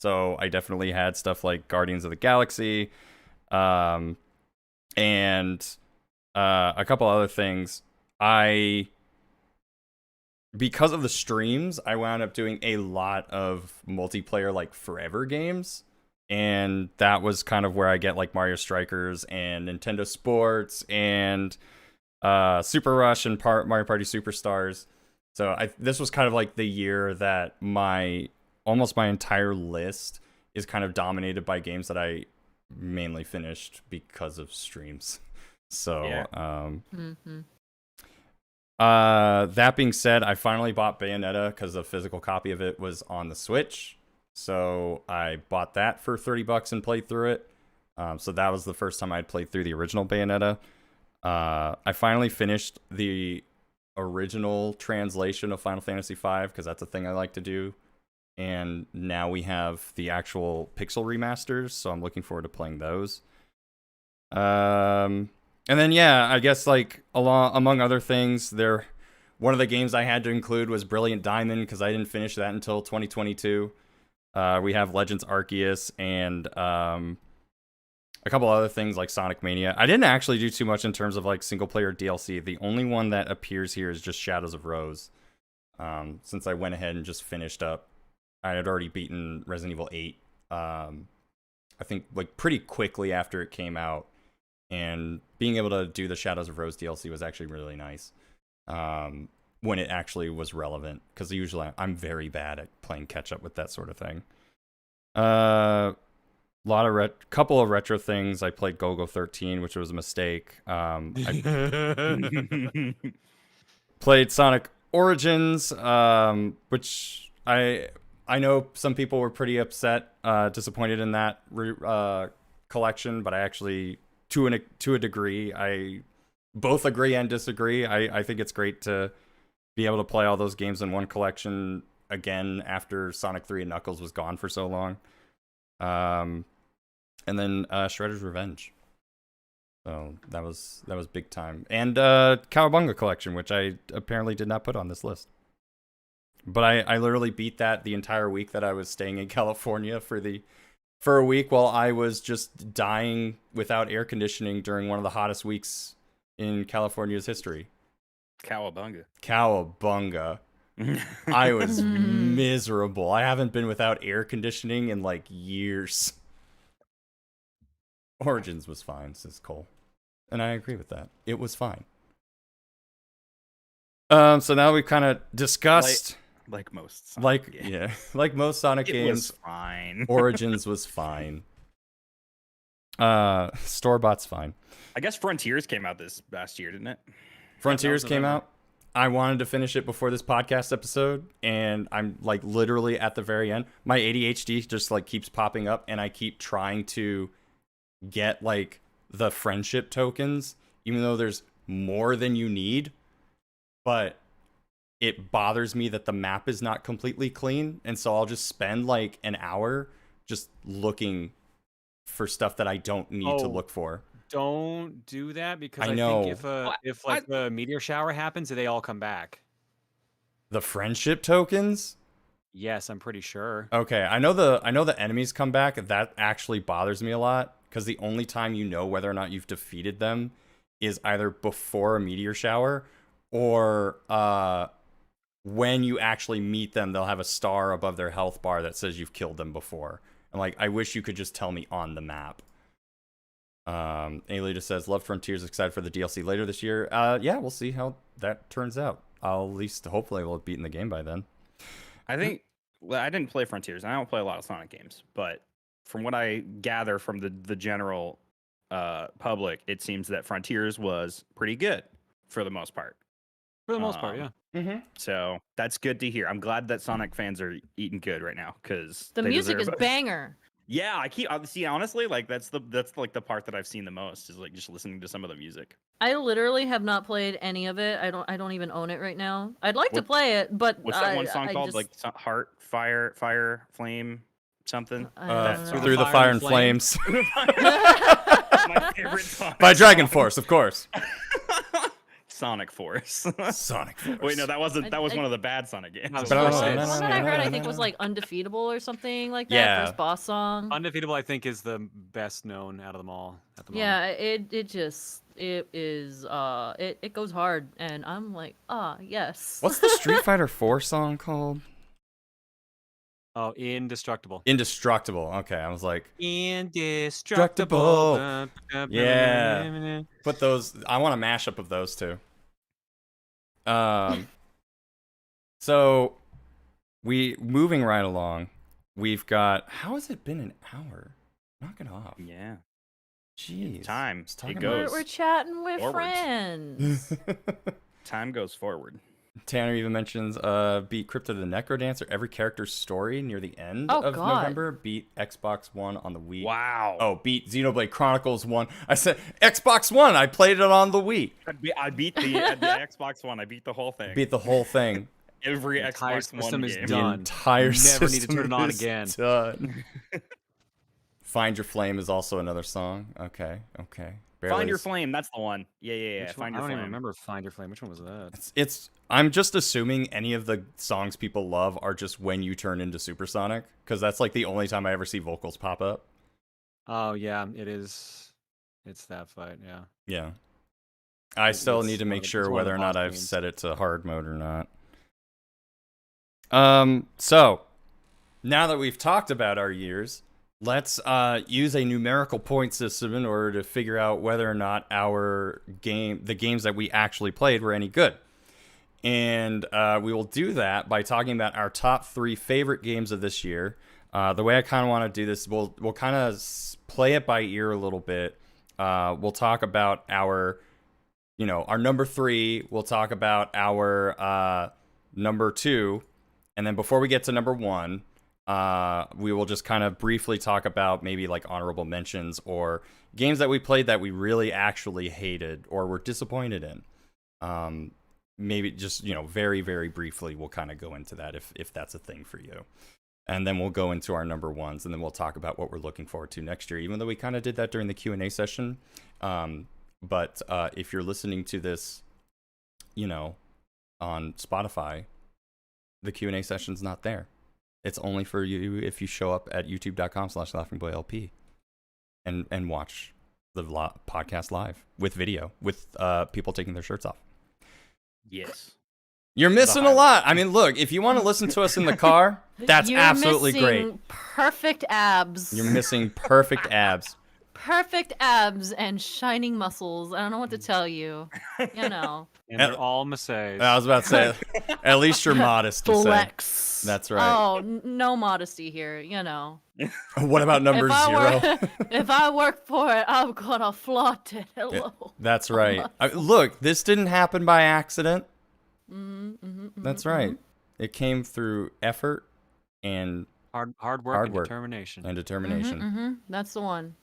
So I definitely had stuff like Guardians of the Galaxy, and a couple other things. Because of the streams, I wound up doing a lot of multiplayer, like forever games, and that was kind of where I get like Mario Strikers and Nintendo Sports and Super Rush and Mario Party Superstars. So this was kind of like the year that almost my entire list is kind of dominated by games that I mainly finished because of streams. So, yeah. That being said, I finally bought Bayonetta because the physical copy of it was on the Switch. So I bought that for $30 and played through it. So that was the first time I'd played through the original Bayonetta. I finally finished the original translation of Final Fantasy V because that's a thing I like to do. And now we have the actual pixel remasters, so I'm looking forward to playing those. And then, yeah, I guess, like, among other things, one of the games I had to include was Brilliant Diamond, because I didn't finish that until 2022. We have Legends Arceus and a couple other things like Sonic Mania. I didn't actually do too much in terms of, like, single-player DLC. The only one that appears here is just Shadows of Rose, since I went ahead and just finished up. I had already beaten Resident Evil 8, I think, like, pretty quickly after it came out. And being able to do the Shadows of Rose DLC was actually really nice when it actually was relevant. Because usually I'm very bad at playing catch-up with that sort of thing. Couple of retro things. I played Go-Go 13, which was a mistake. I played Sonic Origins, which I know some people were pretty upset, disappointed in that collection, but I actually, to a degree, I both agree and disagree. I think it's great to be able to play all those games in one collection again after Sonic 3 and Knuckles was gone for so long. And then Shredder's Revenge. So that was big time. And Cowabunga Collection, which I apparently did not put on this list. But I literally beat that the entire week that I was staying in California for a week while I was just dying without air conditioning during one of the hottest weeks in California's history. Cowabunga. I was miserable. I haven't been without air conditioning in like years. Origins was fine, says Cole. And I agree with that. It was fine. So now we've kind of discussed... Like most Sonic games. Like most Sonic games. It was fine. Origins was fine. Store-bought's fine. I guess Frontiers came out this last year, didn't it? Frontiers came November. out. I wanted to finish it before this podcast episode, and I'm like literally at the very end. My ADHD just like keeps popping up, and I keep trying to get like the friendship tokens, even though there's more than you need. But it bothers me that the map is not completely clean, and so I'll just spend like an hour just looking for stuff that I don't need to Oh. look for. Don't do that because I I know. think if like the meteor shower happens, they all come back. The friendship tokens? Yes, I'm pretty sure. Okay, I know the enemies come back. That actually bothers me a lot because the only time you know whether or not you've defeated them is either before a meteor shower or when you actually meet them. They'll have a star above their health bar that says you've killed them before. And like, I wish you could just tell me on the map. Ailey just says, love Frontiers, excited for the DLC later this year. Yeah, we'll see how that turns out. I'll at least hopefully we'll have beaten the game by then. I think I didn't play Frontiers. And I don't play a lot of Sonic games, but from what I gather from the general public, it seems that Frontiers was pretty good for the most part. For the most part, yeah. Mm-hmm. So that's good to hear. I'm glad that Sonic fans are eating good right now because The music is banger. Yeah, I see. Honestly, like that's like the part that I've seen the most is like just listening to some of the music. I literally have not played any of it. I don't even own it right now. I'd like to What- play it, but What's that one song I called? just- Like Heart, Fire, Flame, something. I don't know. Through the Fire and Flames. My favorite song. By Dragon Force, of course. Sonic Force. Sonic Force. Wait, no, that wasn't. That was I- one of the bad Sonic games. But The I one was the saying- one that I heard, I think, was like Undefeatable or something like that. Yeah. First boss song. Undefeatable, I think, is the best known out of them all at the moment. Yeah, it is it goes hard, and I'm like, yes. What's the Street Fighter 4 song called? Oh, Indestructible. Indestructible. Okay, I was like, Indestructible. Yeah. put those. I want a mashup of those two. So we moving right along. We've got. How has it been an hour? Knock it off. Yeah. Jeez. Time. Let's It talk goes. We're chatting with forwards. friends. Time goes forward. Tanner even mentions beat Crypto the Necrodancer, every character's story near the end Oh, of God. November. Beat Xbox One on the Wii. Wow. Oh, beat Xenoblade Chronicles 1. I said Xbox One. I played it on the Wii. I beat the Xbox One. I beat the whole thing. Beat the whole thing. Every The entire Xbox One system is game. done. The entire Never system need to turn it on is again. Done. Find Your Flame is also another song. Okay. Barely Find Your s- Flame. That's the one. Yeah. Which one? Find I Your don't Flame. even remember Find Your Flame. Which one was that? It's. I'm just assuming any of the songs people love are just when you turn into Supersonic, because that's like the only time I ever see vocals pop up. Oh yeah, it is. It's that fight. Yeah. Yeah. I still It's need to one of make the- sure it's one of whether the or not boss I've games. set it to hard mode or not. So now that we've talked about our years, let's use a numerical point system in order to figure out whether or not the games that we actually played were any good. And we will do that by talking about our top 3 favorite games of this year. The way I kind of want to do this, we'll kind of play it by ear a little bit. We'll talk about our number 3. We'll talk about our number 2. And then before we get to number 1, we will just kind of briefly talk about maybe like honorable mentions or games that we played that we really actually hated or were disappointed in. Maybe just, very, very briefly, we'll kind of go into that if that's a thing for you. And then we'll go into our number 1s, and then we'll talk about what we're looking forward to next year, even though we kind of did that during the Q&A session. But if you're listening to this, on Spotify, the Q&A session's not there. It's only for you if you show up at youtube.com/laughingboylp and watch the podcast live with video, with people taking their shirts off. Yes. You're missing a lot. I mean, look, if you want to listen to us in the car, that's You're absolutely missing great. Perfect abs. You're missing perfect abs. perfect abs and shining muscles. I don't know what to tell you. You know. And they're all Masays. I was about to say, at least you're modest to say. Flex. That's right. Oh, no modesty here, you know. What about number if 0? If I work for it, I'm gonna flaunt it. Hello. Yeah, that's right. Look, this didn't happen by accident. That's right. It came through effort and hard work and determination. That's the one.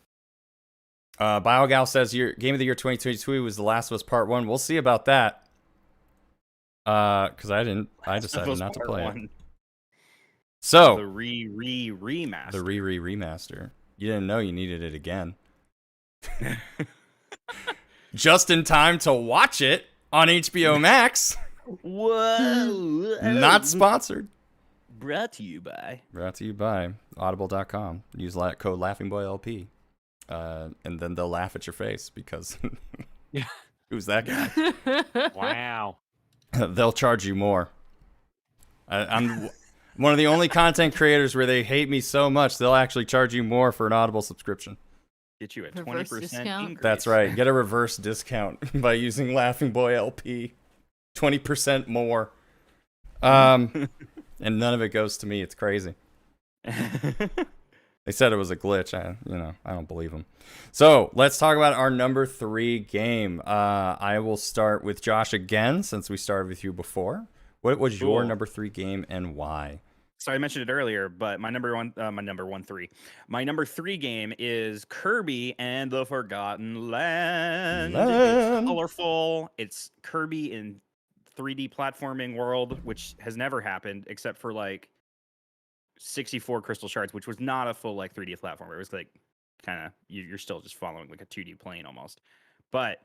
BioGal says your game of the year 2022 was The Last of Us Part 1. We'll see about that. Because I decided not to play it. So the remaster. The remaster. You didn't know you needed it again. Just in time to watch it on HBO Max. Whoa! Not sponsored. Brought to you by Audible.com. Use code LaughingBoyLP. And then they'll laugh at your face because who's that guy? Wow. They'll charge you more. I'm one of the only content creators where they hate me so much they'll actually charge you more for an Audible subscription. Get you a 20% increase. That's right. Get a reverse discount by using Laughing Boy LP. 20% more. And none of it goes to me. It's crazy. They said it was a glitch. I don't believe them. So let's talk about our number 3 game. I will start with Josh again since we started with you before. What was your number 3 game and why? So I mentioned it earlier, but my number 3 game is Kirby and the Forgotten Land. It's colorful. It's Kirby in 3D platforming world, which has never happened except for like 64 Crystal Shards, which was not a full like 3D platformer. It was like kind of you're still just following like a 2D plane almost. But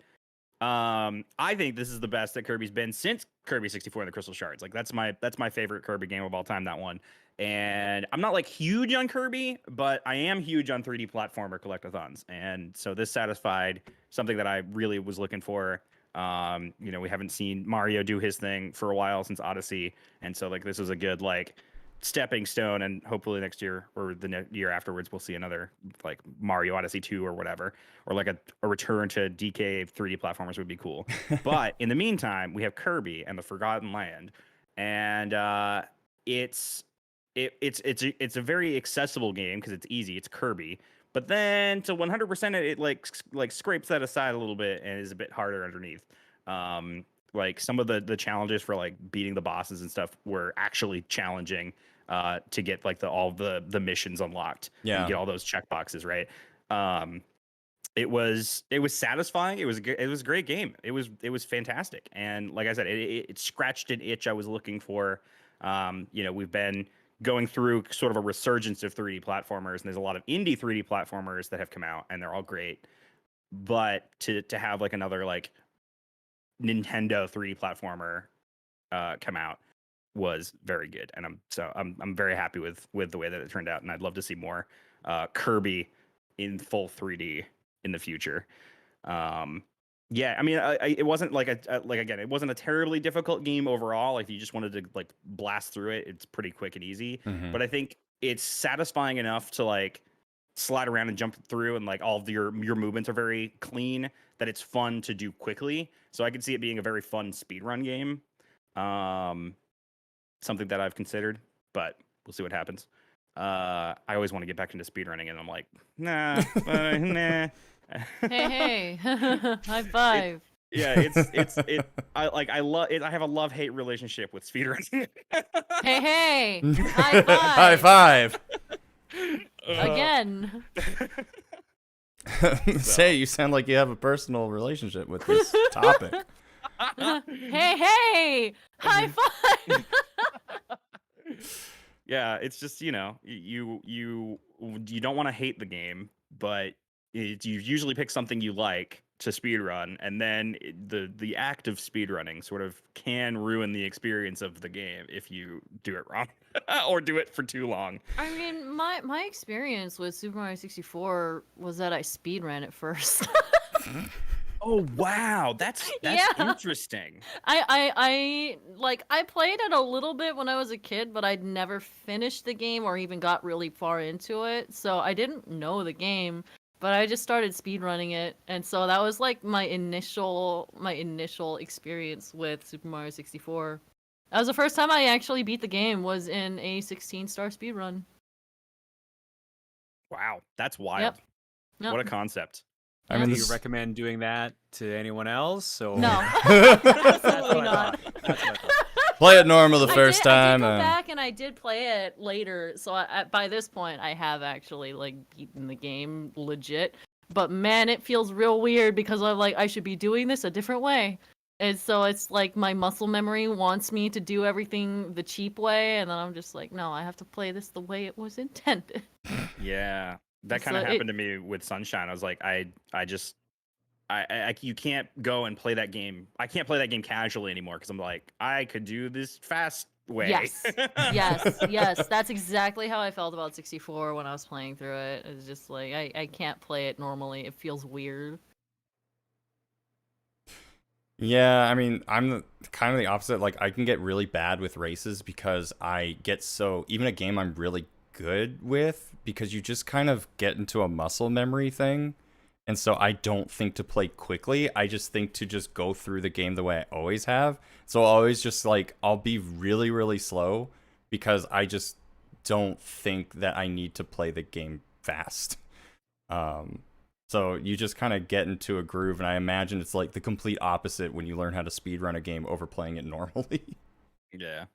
I think this is the best that Kirby's been since Kirby 64 and the Crystal Shards. Like that's my favorite Kirby game of all time, that one. And I'm not like huge on Kirby, but I am huge on 3D platformer collectathons. And so this satisfied something that I really was looking for. We haven't seen Mario do his thing for a while since Odyssey, and so like this was a good like stepping stone, and hopefully next year or the year afterwards we'll see another like Mario Odyssey 2 or whatever, or like a return to DK 3D platformers would be cool. But in the meantime, we have Kirby and the Forgotten Land, and it's a very accessible game because it's easy. It's Kirby. But then to 100% it like scrapes that aside a little bit and is a bit harder underneath. Like some of the challenges for like beating the bosses and stuff were actually challenging to get like all the missions unlocked. Yeah. And get all those checkboxes right. It was satisfying. It was a great game. It was fantastic. And like I said, it scratched an itch I was looking for. We've been going through sort of a resurgence of 3D platformers, and there's a lot of indie 3D platformers that have come out, and they're all great. But to have like another like Nintendo 3D platformer come out was very good, and I'm very happy with the way that it turned out, and I'd love to see more Kirby in full 3D in the future. Yeah, I mean, it wasn't like again, it wasn't a terribly difficult game overall. Like, if you just wanted to like blast through it, it's pretty quick and easy. Mm-hmm. But I think it's satisfying enough to like slide around and jump through, and like all of your movements are very clean, that it's fun to do quickly. So I could see it being a very fun speedrun game. Something that I've considered, but we'll see what happens. I always want to get back into speedrunning, and I'm like, nah, nah. Hey, high five. I love it. I have a love-hate relationship with speedrunning. Hey, high five. High five. Again. Say, you sound like you have a personal relationship with this topic. Hey, high five. Yeah, it's just, you don't want to hate the game, but you usually pick something you like to speedrun, and then the act of speedrunning sort of can ruin the experience of the game if you do it wrong or do it for too long. I mean, my experience with Super Mario 64 was that I speedran it first. Oh wow, that's Yeah. interesting. I played it a little bit when I was a kid, but I'd never finished the game or even got really far into it, so I didn't know the game. but I just started speedrunning it, and so that was like my initial experience with Super Mario 64. That was the first time I actually beat the game, was in a 16-star speedrun. Wow, that's wild. Yep. What a Yep. concept. I mean, Do this... you recommend doing that to anyone else? Or... No, That's absolutely what I not. thought. That's what I thought. play it normal the first I time. did go back and I did play it later, so by this point I have actually like beaten the game legit. But man, it feels real weird because I'm like, I should be doing this a different way. And so it's like my muscle memory wants me to do everything the cheap way, and then I'm just like, no, I have to play this the way it was intended. Yeah, that kind So of happened to me with Sunshine. I was like, you can't go and play that game. I can't play that game casually anymore because I'm like, I could do this fast way. Yes. That's exactly how I felt about 64 when I was playing through it. It's just like I can't play it normally. It feels weird. Yeah, I mean, kind of the opposite. Like, I can get really bad with races because I get so... Even a game I'm really good with, because you just kind of get into a muscle memory thing. And so I don't think to play quickly. I just think to just go through the game the way I always have. So I'll always just, like, I'll be really, really slow because I just don't think that I need to play the game fast. So you just kind of get into a groove, and I imagine it's like the complete opposite when you learn how to speedrun a game over playing it normally. Yeah.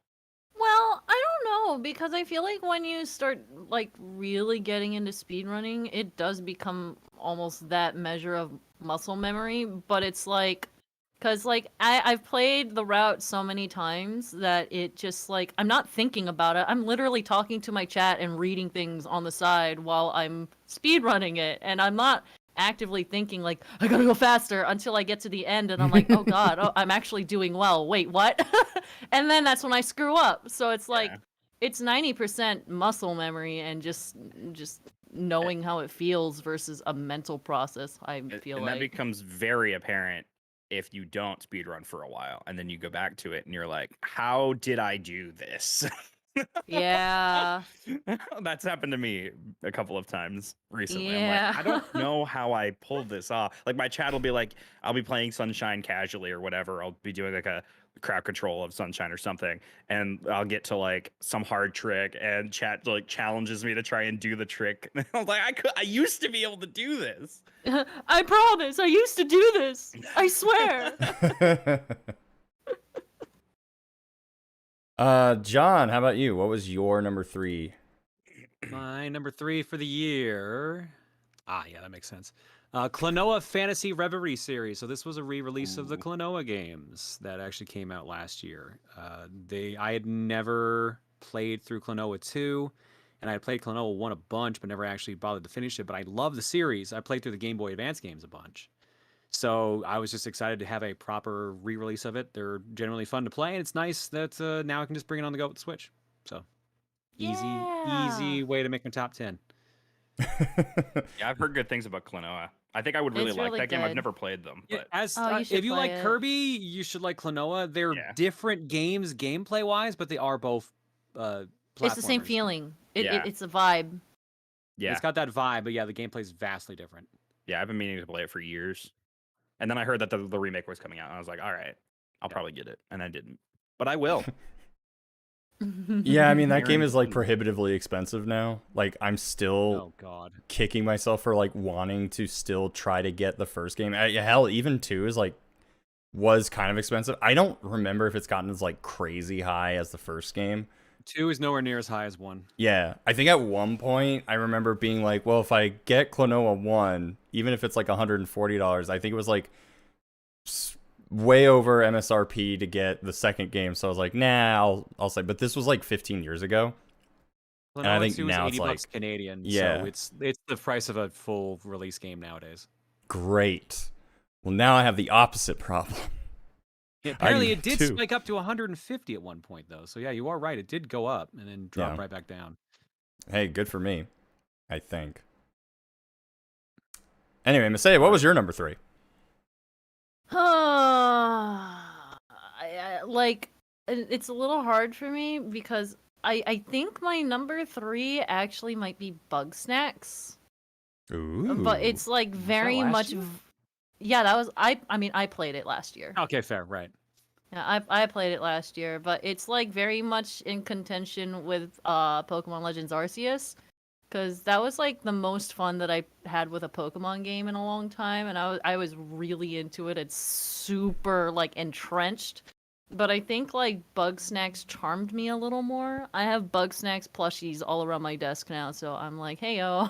Well, I don't know, because I feel like when you start like really getting into speedrunning, it does become almost that measure of muscle memory, but it's like, because like I've played the route so many times that it just like, I'm not thinking about it. I'm literally talking to my chat and reading things on the side while I'm speedrunning it, and I'm not actively thinking like, I gotta go faster, until I get to the end and I'm like, oh god, oh, I'm actually doing well, wait, what? And then that's when I screw up. So it's like, Yeah. it's 90% muscle memory and just knowing how it feels versus a mental process, I feel And like. that becomes very apparent if you don't speedrun for a while and then you go back to it and you're like, how did I do this? Yeah. That's happened to me a couple of times recently. I'm Yeah. like, I don't know how I pulled this off. Like, my chat will be like, I'll be playing Sunshine casually or whatever. I'll be doing like a crowd control of Sunshine or something, and I'll get to like some hard trick, and chat like challenges me to try and do the trick. I was like, I used to be able to do this. I promise, I used to do this. I swear. John, how about you? What was your number 3? My number 3 for the year. Yeah, that makes sense. Klonoa Fantasy Reverie series. So this was a re-release of the Klonoa games that actually came out last year. I had never played through Klonoa 2, and I had played Klonoa 1 a bunch, but never actually bothered to finish it. But I love the series. I played through the Game Boy Advance games a bunch. So I was just excited to have a proper re-release of it. They're generally fun to play, and it's nice that now I can just bring it on the go with the Switch. So easy way to make my top 10. Yeah, I've heard good things about Klonoa. I think I would really It's like really that game. I've good. never played them, but You should If you play like it. Kirby, you should like Klonoa. They're Yeah. different games gameplay wise, but they are both It's the same platformers. feeling. Yeah. It's a vibe. yeah, It's got that vibe, but yeah, the gameplay is vastly different. yeah, I've been meaning to play it for years. And then I heard that the remake was coming out, and I was like, all right, I'll probably get it. And I didn't. But I will. Yeah, I mean, that game Aaron- is like prohibitively expensive now. Like, I'm still Oh god. kicking myself for like wanting to still try to get the first game. Hell, even 2 is like was kind of expensive. I don't remember if it's gotten as like crazy high as the first game. 2 is nowhere near as high as 1. Yeah, I think at one point I remember being like, well, if I get Klonoa 1, even if it's like $140, I think it was like way over MSRP to get the second game. So I was like, nah, I'll say. But this was like 15 years ago. Klonoa And I think 2 now is it's $80 like- Canadian. Yeah. So it's the price of a full release game nowadays. Great. Well, now I have the opposite problem. Yeah, apparently, I it did too. spike up to 150 at one point, though. So yeah, you are right. It did go up and then drop Yeah. right back down. Hey, good for me, I think. Anyway, Messiah, what was your number 3? Like, it's a little hard for me because I think my number 3 actually might be Bug Snacks. Ooh. but it's like very last much. year? Yeah, that was I mean, I played it last year. Okay, fair, right. Yeah, I played it last year, but it's like very much in contention with Pokemon Legends Arceus, because that was like the most fun that I had with a Pokemon game in a long time, and I was really into it. It's super like entrenched, but I think like Bug Snacks charmed me a little more. I have Bug Snacks plushies all around my desk now, so I'm like, hey yo.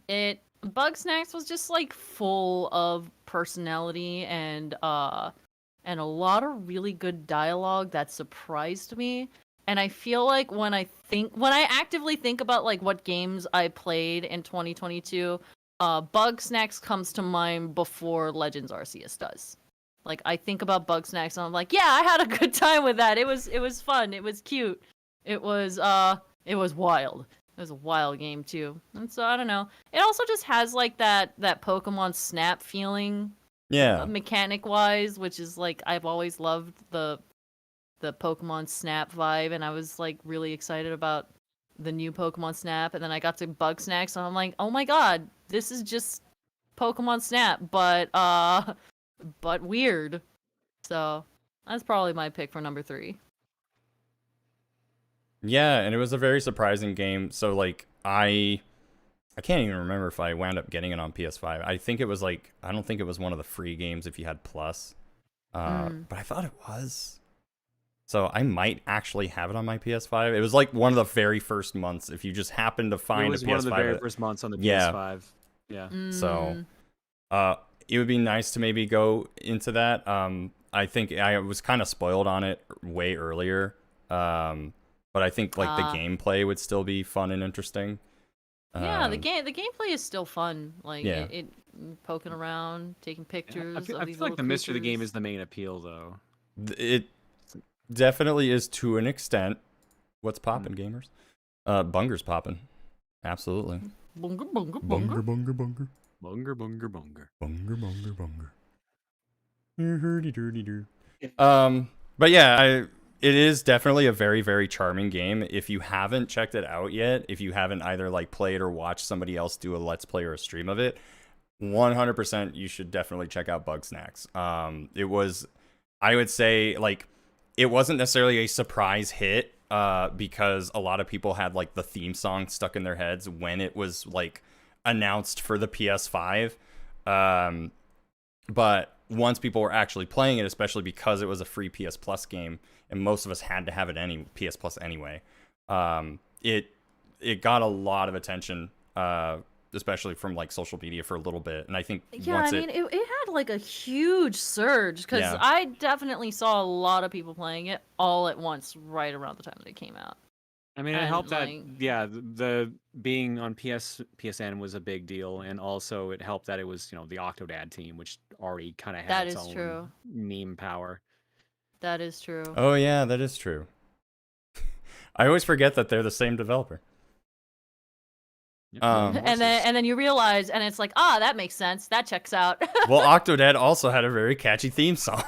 It Bug Snacks was just like full of personality and a lot of really good dialogue that surprised me. And I feel like when I actively think about like what games I played in 2022, Bug Snacks comes to mind before Legends Arceus does. Like I think about Bug Snacks and I'm like, yeah, I had a good time with that. It was fun. It was cute. It was wild. It was a wild game too. And so I don't know. It also just has like that Pokemon Snap feeling, Yeah. mechanic wise, which is like I've always loved the Pokemon Snap vibe, and I was like really excited about the new Pokemon Snap, and then I got to Bug Snacks and I'm like, oh my god, this is just Pokemon Snap, but weird. So that's probably my pick for number 3. Yeah, and it was a very surprising game. So like I can't even remember if I wound up getting it on PS5. I think it was like I don't think it was one of the free games if you had Plus. But I thought it was. So I might actually have it on my PS5. It was like one of the very first months if you just happened to find It was a PS5. one of the very first months on the Yeah. PS5. Yeah. So it would be nice to maybe go into that. I think I was kind of spoiled on it way earlier. But I think like the gameplay would still be fun and interesting. Yeah, the gameplay is still fun. Like Yeah. it poking around, taking pictures. I feel of these like the little mystery of the game creatures. is the main appeal, though. It definitely is to an extent. What's poppin', gamers? Bunger's poppin'. Absolutely. Bunga, bunga, bunga. Bunger, bunger, bunger. Bunger, bunger, bunger. Bunger, bunger, bunger. Hurdy-durdy-dur. But yeah, it is definitely a very, very charming game. If you haven't checked it out yet, if you haven't either like played or watched somebody else do a let's play or a stream of it, 100% you should definitely check out Bug Snacks. It was, I would say, like, it wasn't necessarily a surprise hit because a lot of people had like the theme song stuck in their heads when it was like announced for the PS5. But once people were actually playing it, especially because it was a free PS Plus game, and most of us had to have it PS Plus anyway, it got a lot of attention, especially from like social media for a little bit. And I think It had like a huge surge because Yeah. I definitely saw a lot of people playing it all at once right around the time that it came out. I mean, it And, helped that, like- yeah, the being on PSN was a big deal, and also it helped that it was, the Octodad team, which already kind of had That its is own true. meme power. That is true. Oh yeah, that is true. I always forget that they're the same developer. Yep, and then you realize, and it's like, that makes sense. That checks out. Well, Octodad also had a very catchy theme song.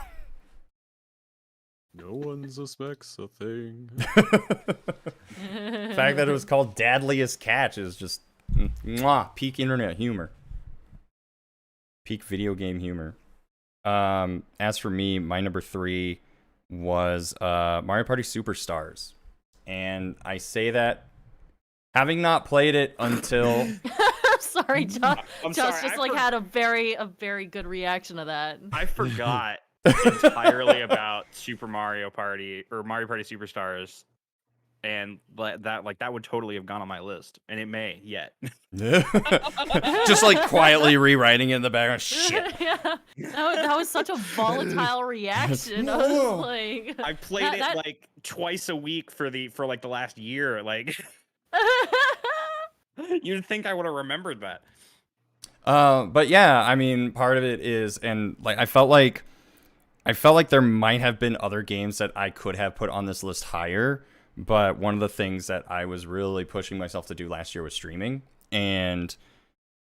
no one suspects a thing. The fact that it was called Dadliest Catch is just peak internet humor. Peak video game humor. As for me, my number 3 was Mario Party Superstars. And I say that having not played it until Sorry, Josh. I'm Josh sorry, just had a very good reaction to that. I forgot entirely about Super Mario Party or Mario Party Superstars, and that would totally have gone on my list, and it may yet. just like quietly rewriting it in the background. Shit. Yeah, that was such a volatile reaction. I was like, I played it like twice a week for like the last year. Like, you'd think I would have remembered that. But yeah, I mean, part of it is, and like I felt like there might have been other games that I could have put on this list higher, but one of the things that I was really pushing myself to do last year was streaming. And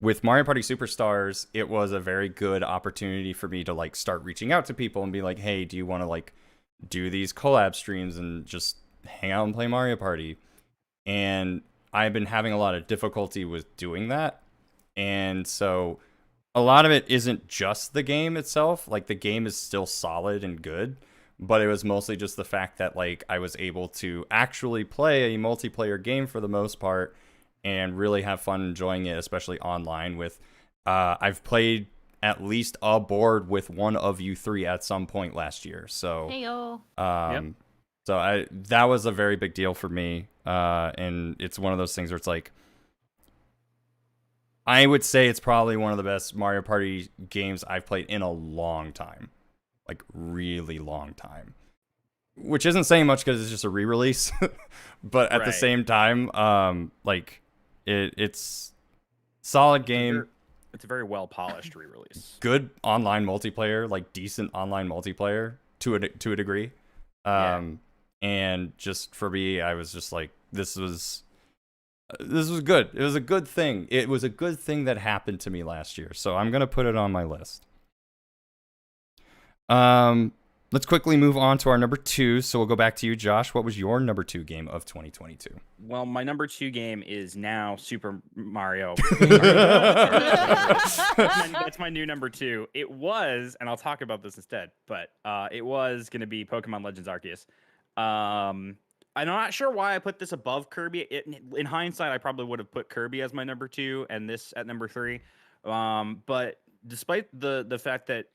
with Mario Party Superstars, it was a very good opportunity for me to like start reaching out to people and be like, hey, do you want to like do these collab streams and just hang out and play Mario Party? And I've been having a lot of difficulty with doing that. And so a lot of it isn't just the game itself. Like, the game is still solid and good, but it was mostly just the fact that, like, I was able to actually play a multiplayer game for the most part and really have fun enjoying it, especially online with I've played at least a board with one of you three at some point last year. So Heyo. so that was a very big deal for me. And it's one of those things where it's like, I would say it's probably one of the best Mario Party games I've played in a long time. Like, really long time. Which isn't saying much because it's just a re-release. But at the same time, like, it's solid game. It's a very well-polished re-release. Good online multiplayer, like decent online multiplayer to a degree. And just for me, I was just like, this was good. It was a good thing. It was a good thing that happened to me last year. So I'm going to put it on my list. Let's quickly move on to our number 2. So we'll go back to you, Josh. What was your number 2 game of 2022? Well, my number 2 game is now Super Mario. That's my new number 2. It was, and I'll talk about this instead, but it was going to be Pokemon Legends Arceus. I'm not sure why I put this above Kirby. In hindsight, I probably would have put Kirby as my number 2 and this at number 3. But despite the fact that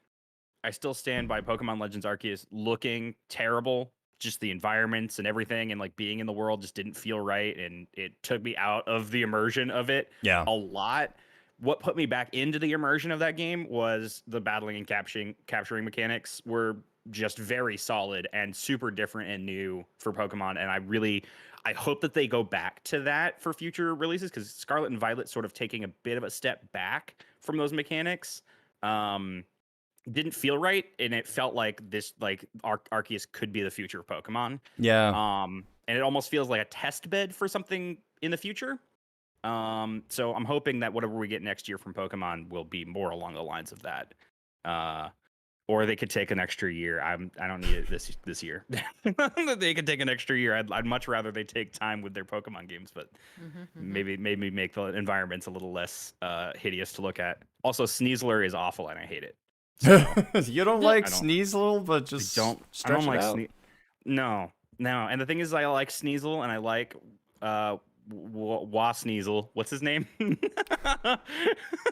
I still stand by Pokemon Legends Arceus looking terrible, just the environments and everything and like being in the world just didn't feel right, and it took me out of the immersion of it a lot. What put me back into the immersion of that game was the battling and capturing mechanics were just very solid and super different and new for Pokemon, and I hope that they go back to that for future releases, because Scarlet and Violet sort of taking a bit of a step back from those mechanics didn't feel right, and it felt like this, like Arceus could be the future of Pokemon. And it almost feels like a test bed for something in the future. So I'm hoping that whatever we get next year from Pokemon will be more along the lines of that. Or they could take an extra year. I don't need it this year. They could take an extra year. I'd much rather they take time with their Pokemon games, but maybe make the environments a little less hideous to look at. Also, Sneasler is awful and I hate it. So, you don't like Sneasel, but just I don't like No. And the thing is, I like Sneasel and I like Sneasel. What's his name?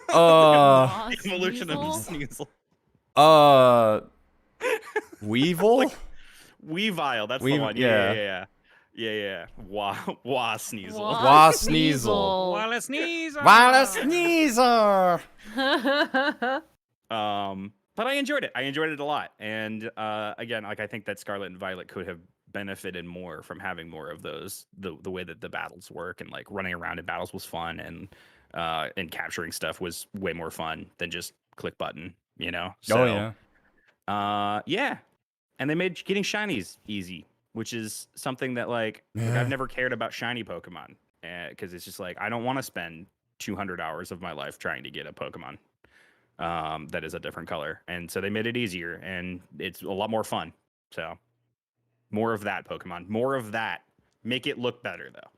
Evolution of Sneasel. Weevil? Weavile, that's the one. Yeah. Sneasel. Sneasel. But I enjoyed it. I enjoyed it a lot. And again, like, I think that Scarlet and Violet could have benefited more from having more of those, the way that the battles work, and like running around in battles was fun, and capturing stuff was way more fun than just click button, you know? So, yeah. And they made getting shinies easy, which is something that like I've never cared about shiny Pokemon, because it's just like, I don't want to spend 200 hours of my life trying to get a Pokemon that is a different color. And so they made it easier, and it's a lot more fun. So more of that, Pokemon. More of that. Make it look better, though.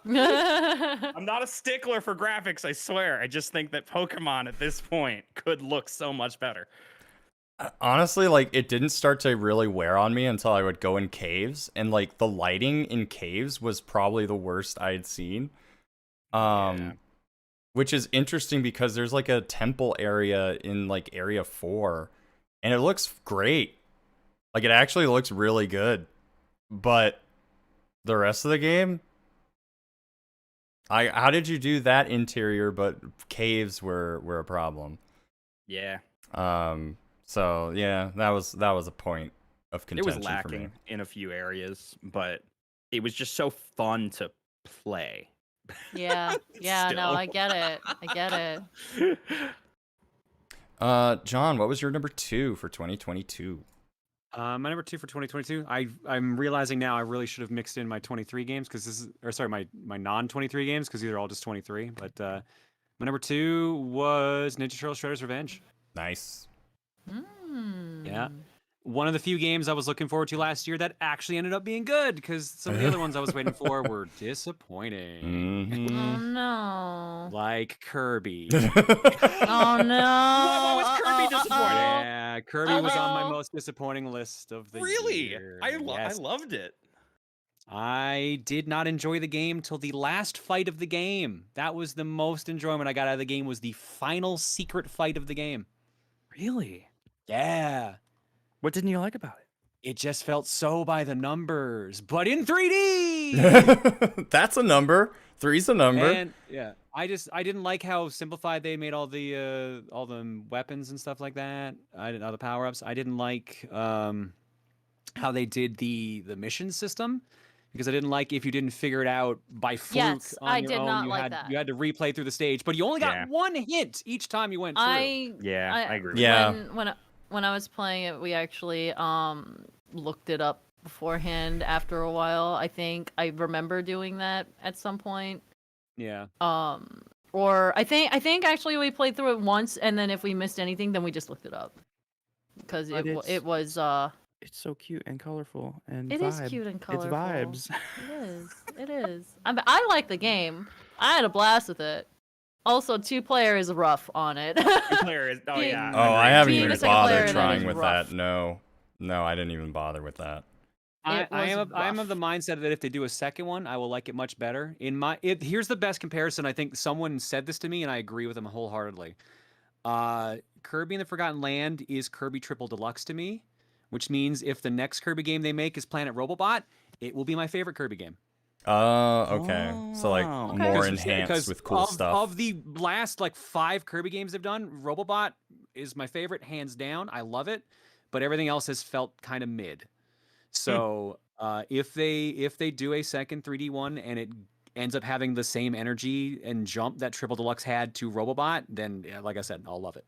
I'm not a stickler for graphics, I swear. I just think that Pokemon at this point could look so much better. Honestly, like, it didn't start to really wear on me until I would go in caves, and like the lighting in caves was probably the worst I had seen. Which is interesting because there's like a temple area in like area 4, and it looks great. Like, it actually looks really good. But the rest of the game, how did you do that interior, but caves were a problem? Yeah. So yeah, that was a point of contention. It was lacking in a few areas, but it was just so fun to play. Yeah, no, I get it. John, what was your number 2 for 2022? My number 2 for 2022. I'm realizing now I really should have mixed in my 23 games, because my non-23 games, because these are all just 23. But my number 2 was Ninja Turtles: Shredder's Revenge. Nice. Yeah. one of the few games I was looking forward to last year that actually ended up being good because some of the other ones I was waiting for were disappointing. Oh no. Like Kirby. Oh no. What was Kirby disappointing? Yeah, Kirby was on my most disappointing list of the Really? year. I Yes. loved it. I did not enjoy the game till the last fight of the game. That was the most enjoyment I got out of the game, was the final secret fight of the game. Really? Yeah. What didn't you like about it? It just felt so by the numbers, but in 3D. That's a number. 3's a number. And yeah, I didn't like how simplified they made all the weapons and stuff like that. I didn't all the power-ups. I didn't like how they did the mission system, because I didn't like if you didn't figure it out by fluke Yes, on I your did own, not you like had that. you had to replay through the stage, but you only got Yeah. one hint each time you went through. I agree with Yeah. When I was playing it, we actually looked it up beforehand after a while. I think I remember doing that at some point. Yeah. Or I think actually we played through it once, and then if we missed anything, then we just looked it up. Because But it was It's so cute and colorful and it is cute and colorful. It's vibes. It is. I like the game. I had a blast with it. Also, 2-player is rough on it. Player is, oh yeah. Oh, I haven't Being even a single player bothered in that trying is with rough. that. No, I didn't even bother with that. I It was am of rough. the mindset that if they do a second one, I will like it much better. Here's the best comparison. I think someone said this to me, and I agree with them wholeheartedly. Kirby and the Forgotten Land is Kirby Triple Deluxe to me, which means if the next Kirby game they make is Planet Robobot, it will be my favorite Kirby game. Okay. So like Oh. Okay. more Because enhanced with cool stuff. Of the last like 5 Kirby games they've done, Robobot is my favorite, hands down. I love it, but everything else has felt kind of mid. So if they do a second 3D one and it ends up having the same energy and jump that Triple Deluxe had to Robobot, then yeah, like I said, I'll love it.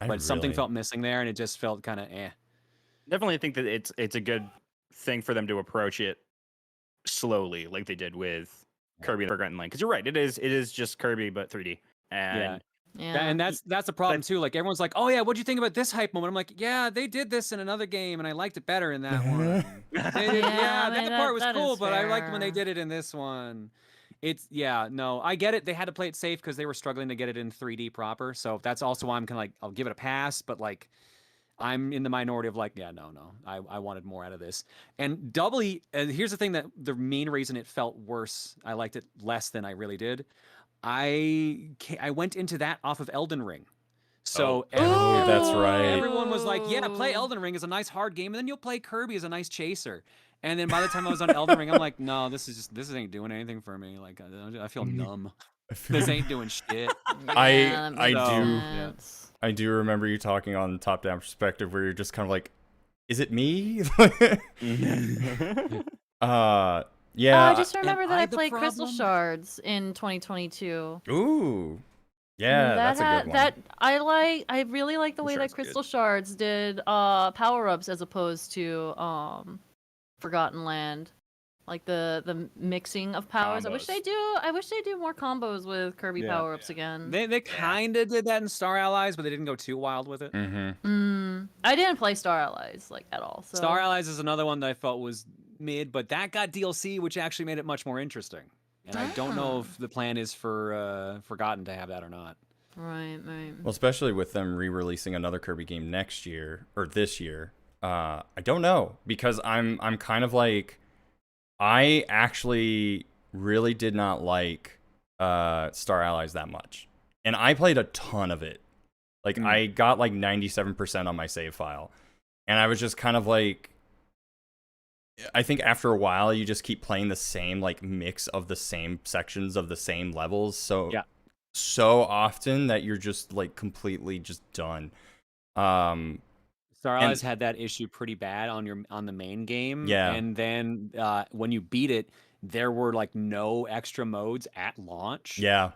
But something really- felt missing there, and it just felt kind of eh. Definitely think that it's a good thing for them to approach it slowly, like they did with Kirby and the Forgotten Land. Because you're right, it is just Kirby but 3D. And Yeah. And that's the problem too. Like everyone's like, "Oh yeah, what'd you think about this hype moment?" I'm like, "Yeah, they did this in another game, and I liked it better in that one." They did, Yeah, I that mean, part was that cool, is but I liked when they fair. did it in this one. No, I get it. They had to play it safe because they were struggling to get it in 3D proper. So that's also why I'm kind of like, I'll give it a pass. But like, I'm in the minority of like, yeah, no, I wanted more out of this. And doubly, and here's the thing that the main reason it felt worse, I liked it less than I really did. I went into that off of Elden Ring. So Oh, that's right. everyone was like, yeah, play Elden Ring is a nice hard game, and then you'll play Kirby as a nice chaser. And then by the time I was on Elden Ring, I'm like, no, this ain't doing anything for me. Like I feel numb. This ain't doing shit. Yeah, that I makes do- sense. I do remember you talking on top-down perspective where you're just kind of like, is it me? Yeah. I just remember that I I the played Crystal problem? Shards in 2022. Ooh. Yeah, that's a good one. I really like the way that Shards good. Crystal Shards did power-ups as opposed to Forgotten Land. Like the mixing of powers. I wish they do more combos with Kirby Yeah. power-ups again. They kind of did that in Star Allies, but they didn't go too wild with it. I didn't play Star Allies like at all. So Star Allies is another one that I felt was mid, but that got DLC, which actually made it much more interesting. And I don't know if the plan is for Forgotten to have that or not. Right. Well, especially with them re-releasing another Kirby game next year or this year. I don't know, because I'm kind of like, I actually really did not like Star Allies that much. And I played a ton of it. Like I got like 97% on my save file. And I was just kind of like, I think after a while you just keep playing the same like mix of the same sections of the same levels so often that you're just like completely just done. Star Allies had that issue pretty bad on the main game. Yeah. And then when you beat it, there were like no extra modes at launch. Yeah.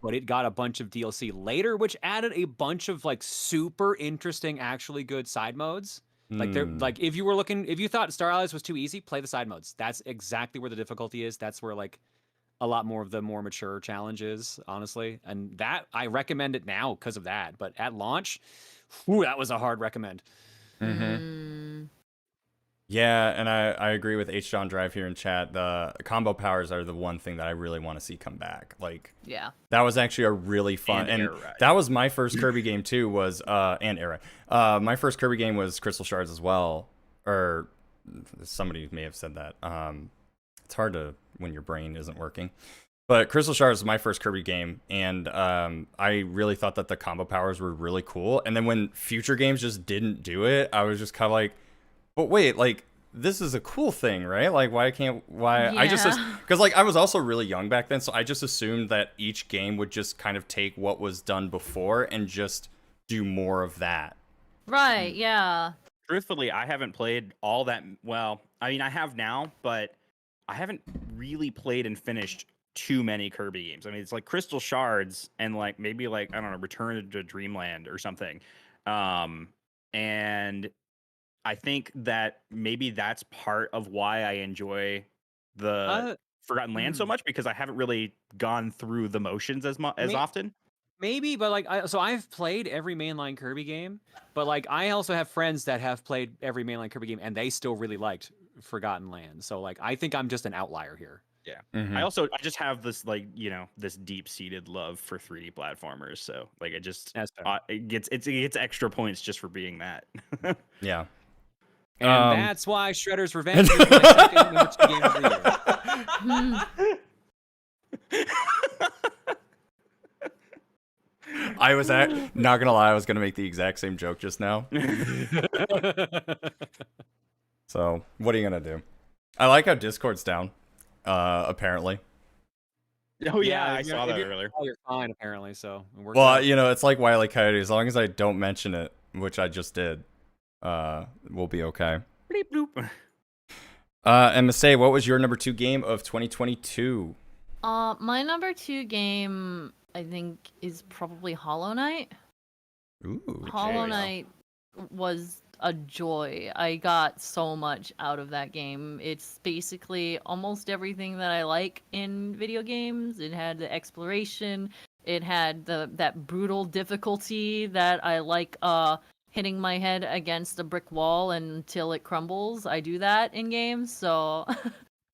But it got a bunch of DLC later, which added a bunch of like super interesting, actually good side modes. Like they're like if you thought Star Allies was too easy, play the side modes. That's exactly where the difficulty is. That's where like a lot more of the more mature challenges, honestly. And that I recommend it now because of that. But at launch, that was a hard recommend. Yeah, and I agree with H. John Drive here in chat. The combo powers are the one thing that I really want to see come back. Like, Yeah. that was actually a really fun, and Air Ride. that was my first Kirby game too. Was and Air Ride. My first Kirby game was Crystal Shards as well, or somebody may have said that. It's hard to when your brain isn't working. But Crystal Shards was my first Kirby game, and I really thought that the combo powers were really cool. And then when future games just didn't do it, I was just kind of like, but wait, like, this is a cool thing, right? Like, why I just, Yeah. because like I was also really young back then, so I just assumed that each game would just kind of take what was done before and just do more of that. Right. Yeah. Truthfully, I haven't played all that well. I mean, I have now, but I haven't really played and finished too many Kirby games. I mean, it's like Crystal Shards and like maybe like I don't know, Return to Dreamland or something. And I think that maybe that's part of why I enjoy the Forgotten Land so much, because I haven't really gone through the motions as often. Maybe, but like, so I've played every mainline Kirby game, but like, I also have friends that have played every mainline Kirby game, and they still really liked Forgotten Land. So like, I think I'm just an outlier here. Yeah. Mhm. I just have this like, this deep-seated love for 3D platformers. So like it just That's fair. it gets extra points just for being that. Yeah. And that's why Shredder's Revenge is my second number 2 game of the year. I was not gonna lie, I was gonna make the exact same joke just now. So what are you gonna do? I like how Discord's down. Apparently. Oh yeah, I if saw that you're- earlier. Oh, you're fine apparently. So it worked Well, out. it's like Wile E. Coyote. As long as I don't mention it, which I just did, we'll be okay. Bleep, bloop. And Masay, what was your number 2 game of 2022? My number 2 game, I think, is probably Hollow Knight. Ooh. Hollow Okay. Knight was a joy. I got so much out of that game. It's basically almost everything that I like in video games. It had the exploration. It had that brutal difficulty that I like. Hitting my head against a brick wall until it crumbles. I do that in games, so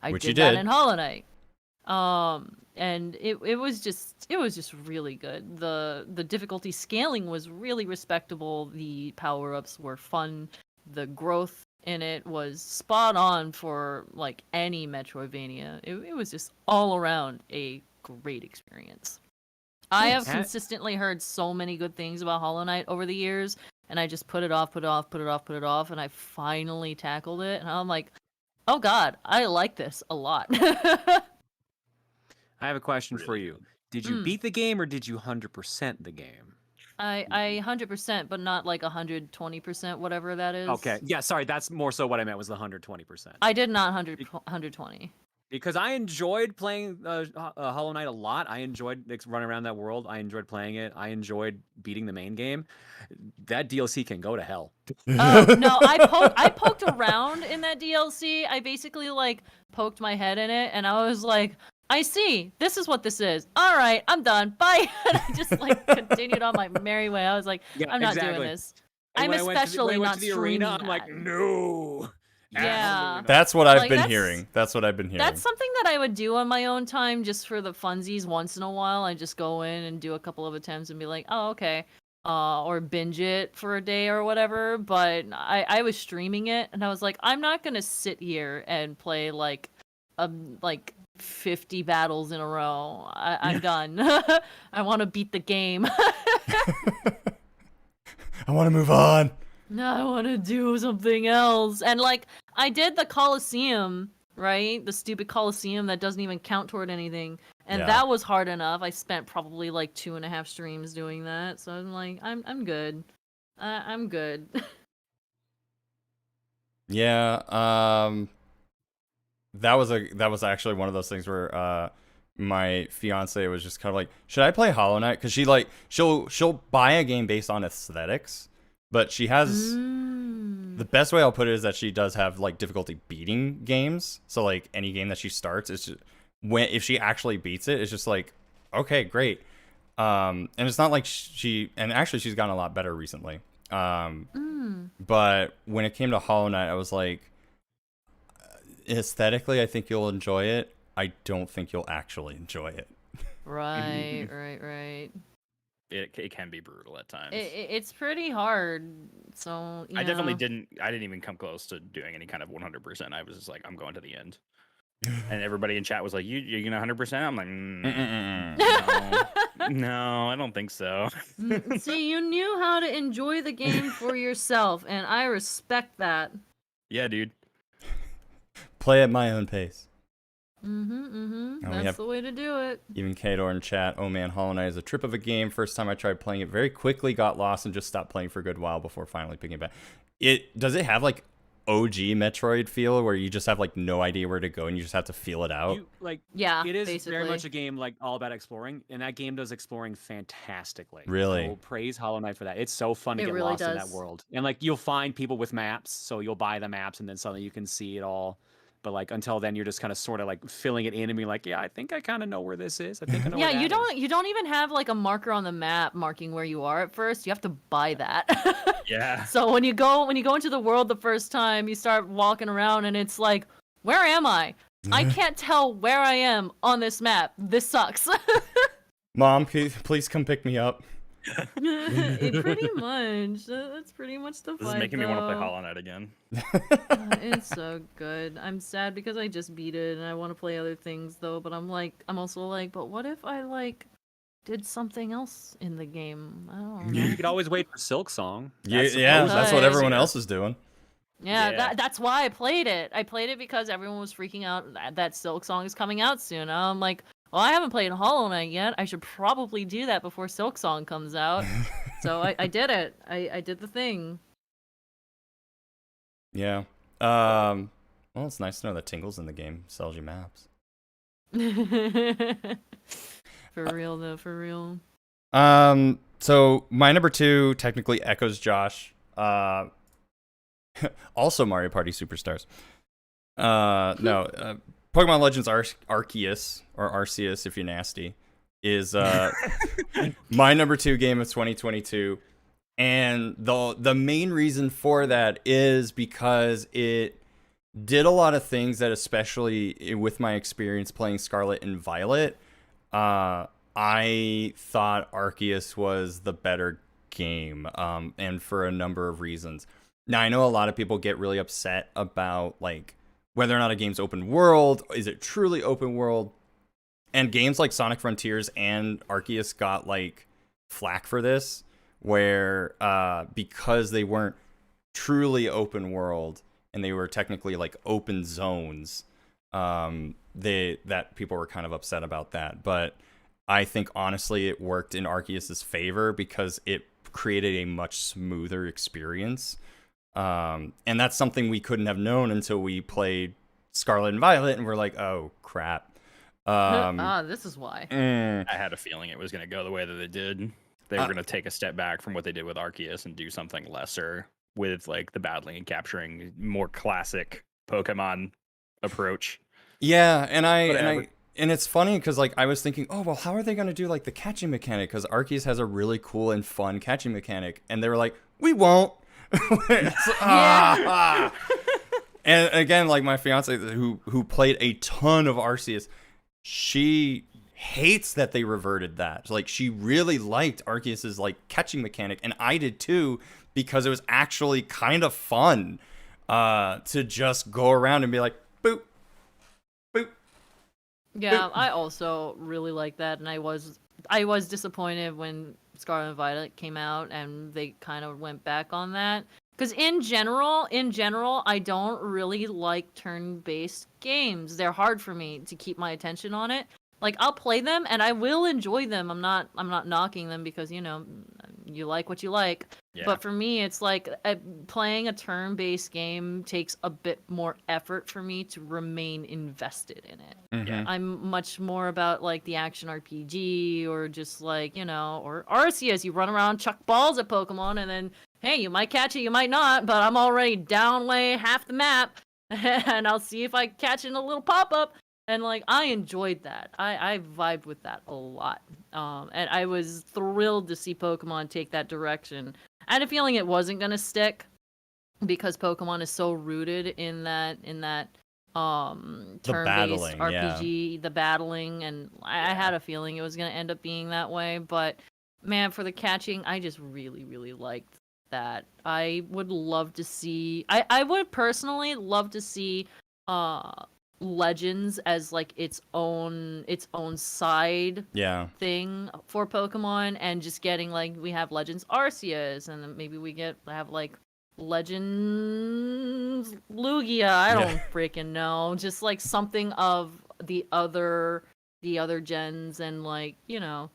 I Which did you that did. in Hollow Knight. And it was just really good. The difficulty scaling was really respectable. The power-ups were fun. The growth in it was spot on for like any Metroidvania. It was just all around a great experience. I have Nice. consistently heard so many good things about Hollow Knight over the years, and I just put it off, and I finally tackled it, and I'm like, oh god, I like this a lot. I have a question for Really you. Did you beat the game or did you 100% the game? I 100%, but not like 120%, whatever that is. Okay. Yeah, sorry. That's more so what I meant was the 120%. I did not 120. Because I enjoyed playing Hollow Knight a lot. I enjoyed running around that world. I enjoyed playing it. I enjoyed beating the main game. That DLC can go to hell. Oh no, I poked around in that DLC. I basically like poked my head in it, and I was like, I see. This is what this is. All right, I'm done. Bye. And I just like continued on my merry way. I was like, Yeah, I'm not exactly. doing this. And I'm when I went to the- when I especially went not to the arena. I'm streaming like, that. no. Yeah. Absolutely not. That's what I've Like, been that's- hearing. That's what I've been hearing. That's something that I would do on my own time, just for the funsies. Once in a while, I just go in and do a couple of attempts and be like, oh, okay. Or binge it for a day or whatever. But I was streaming it, and I was like, I'm not gonna sit here and play like 50 battles in a row. I'm done. I want to beat the game. I want to move on. No, I want to do something else. And like, I did the Coliseum, right? The stupid Coliseum that doesn't even count toward anything. And Yeah. that was hard enough. I spent probably like 2.5 streams doing that. So I'm like, I'm good. I'm good. Yeah. That was actually one of those things where my fiance was just kind of like, should I play Hollow Knight? Because she'll buy a game based on aesthetics, but she has the best way I'll put it is that she does have like difficulty beating games. So like any game that she starts, it's just if she actually beats it, it's just like, okay, great. And it's not like she's gotten a lot better recently. But when it came to Hollow Knight, I was like, aesthetically, I think you'll enjoy it. I don't think you'll actually enjoy it. Right, right. It can be brutal at times. It's pretty hard. So I definitely yeah. I didn't even come close to doing any kind of 100%. I was just like, I'm going to the end. And everybody in chat was like, you're gonna 100%? I'm like, no, I don't think so. See, you knew how to enjoy the game for yourself, and I respect that. Yeah, dude. Play at my own pace. And we have- That's the way to do it. Even Kador in chat, oh man, Hollow Knight is a trip of a game. First time I tried playing it, very quickly got lost and just stopped playing for a good while before finally picking it back. Does it have like OG Metroid feel where you just have like no idea where to go and you just have to feel it out? Yeah, It is basically. very much a game like all about exploring, and that game does exploring fantastically. Really? So praise Hollow Knight for that. It's so fun to It get really lost in that does. world, and like you'll find people with maps, so you'll buy the maps, and then suddenly you can see it all. But like until then, you're just kind of sort of like filling it in and being like, yeah, I think I kind of know where this is. I think I know. Yeah, where you that is." don't even have like a marker on the map marking where you are at first. You have to buy that. Yeah. So when you go into the world the first time, you start walking around and it's like, where am I? I can't tell where I am on this map. This sucks. Mom, please come pick me up. Pretty much. That's pretty much the vibe. This is making me want to play though. Hollow Knight again. It's so good. I'm sad because I just beat it and I want to play other things though, but I'm also like, but what if I like did something else in the game? I don't know. You could always wait for Silk Song. Yeah, That's that's supposed what to everyone be else is doing. Yeah, Yeah. that's why I played it. I played it because everyone was freaking out that Silk Song is coming out soon. I'm like, well, I haven't played Hollow Knight yet. I should probably do that before Silk Song comes out. So I did it. I did the thing. Yeah. Well, it's nice to know that Tingle's in the game. Sells you maps. For real though, for real. So my number 2 technically echoes Josh. Also Mario Party Superstars. No. Pokemon Legends Arceus, or Arceus if you're nasty, is my number 2 game of 2022. And the main reason for that is because it did a lot of things that, especially with my experience playing Scarlet and Violet, I thought Arceus was the better game, and for a number of reasons. Now, I know a lot of people get really upset about like whether or not a game's open world. Is it truly open world? And games like Sonic Frontiers and Arceus got like flack for this, where because they weren't truly open world and they were technically like open zones, that people were kind of upset about that. But I think honestly it worked in Arceus's favor because it created a much smoother experience. And that's something we couldn't have known until we played Scarlet and Violet and we're like, oh crap. This is why. I had a feeling it was going to go the way that it did. They were going to take a step back from what they did with Arceus and do something lesser with like the battling and capturing, more classic Pokemon approach. Yeah, and Whatever. and it's funny because like I was thinking, oh well, how are they going to do like the catching mechanic? Because Arceus has a really cool and fun catching mechanic, and they were like, we won't. And again, like my fiance who played a ton of Arceus, she hates that they reverted that. Like she really liked Arceus's like catching mechanic, and I did too because it was actually kind of fun to just go around and be like boop, boop. Yeah, I also really like that, and I was disappointed when Scarlet and Violet came out and they kind of went back on that. Because in general, I don't really like turn-based games. They're hard for me to keep my attention on it. Like I'll play them and I will enjoy them. I'm not knocking them because you like what you like. Yeah. But for me, it's like playing a turn-based game takes a bit more effort for me to remain invested in it. Mhm. I'm much more about like the action RPG or just like, or Arceus, you run around, chuck balls at Pokemon, and then, hey, you might catch it, you might not, but I'm already down way half the map, and I'll see if I catch it in a little pop-up. And like I enjoyed that. I vibed with that a lot. And I was thrilled to see Pokemon take that direction. I had a feeling it wasn't gonna stick because Pokemon is so rooted in that The turn-based battling, RPG, the battling, and I had a feeling it was gonna end up being that way. But man, for the catching, I just really, really liked that. I would love to see. I would personally love to see Legends as like its own side Yeah. thing for Pokemon, and just getting like we have Legends Arceus, and then maybe we have like Legends Lugia. I don't freaking know. Just like something of the other gens, and like, you know,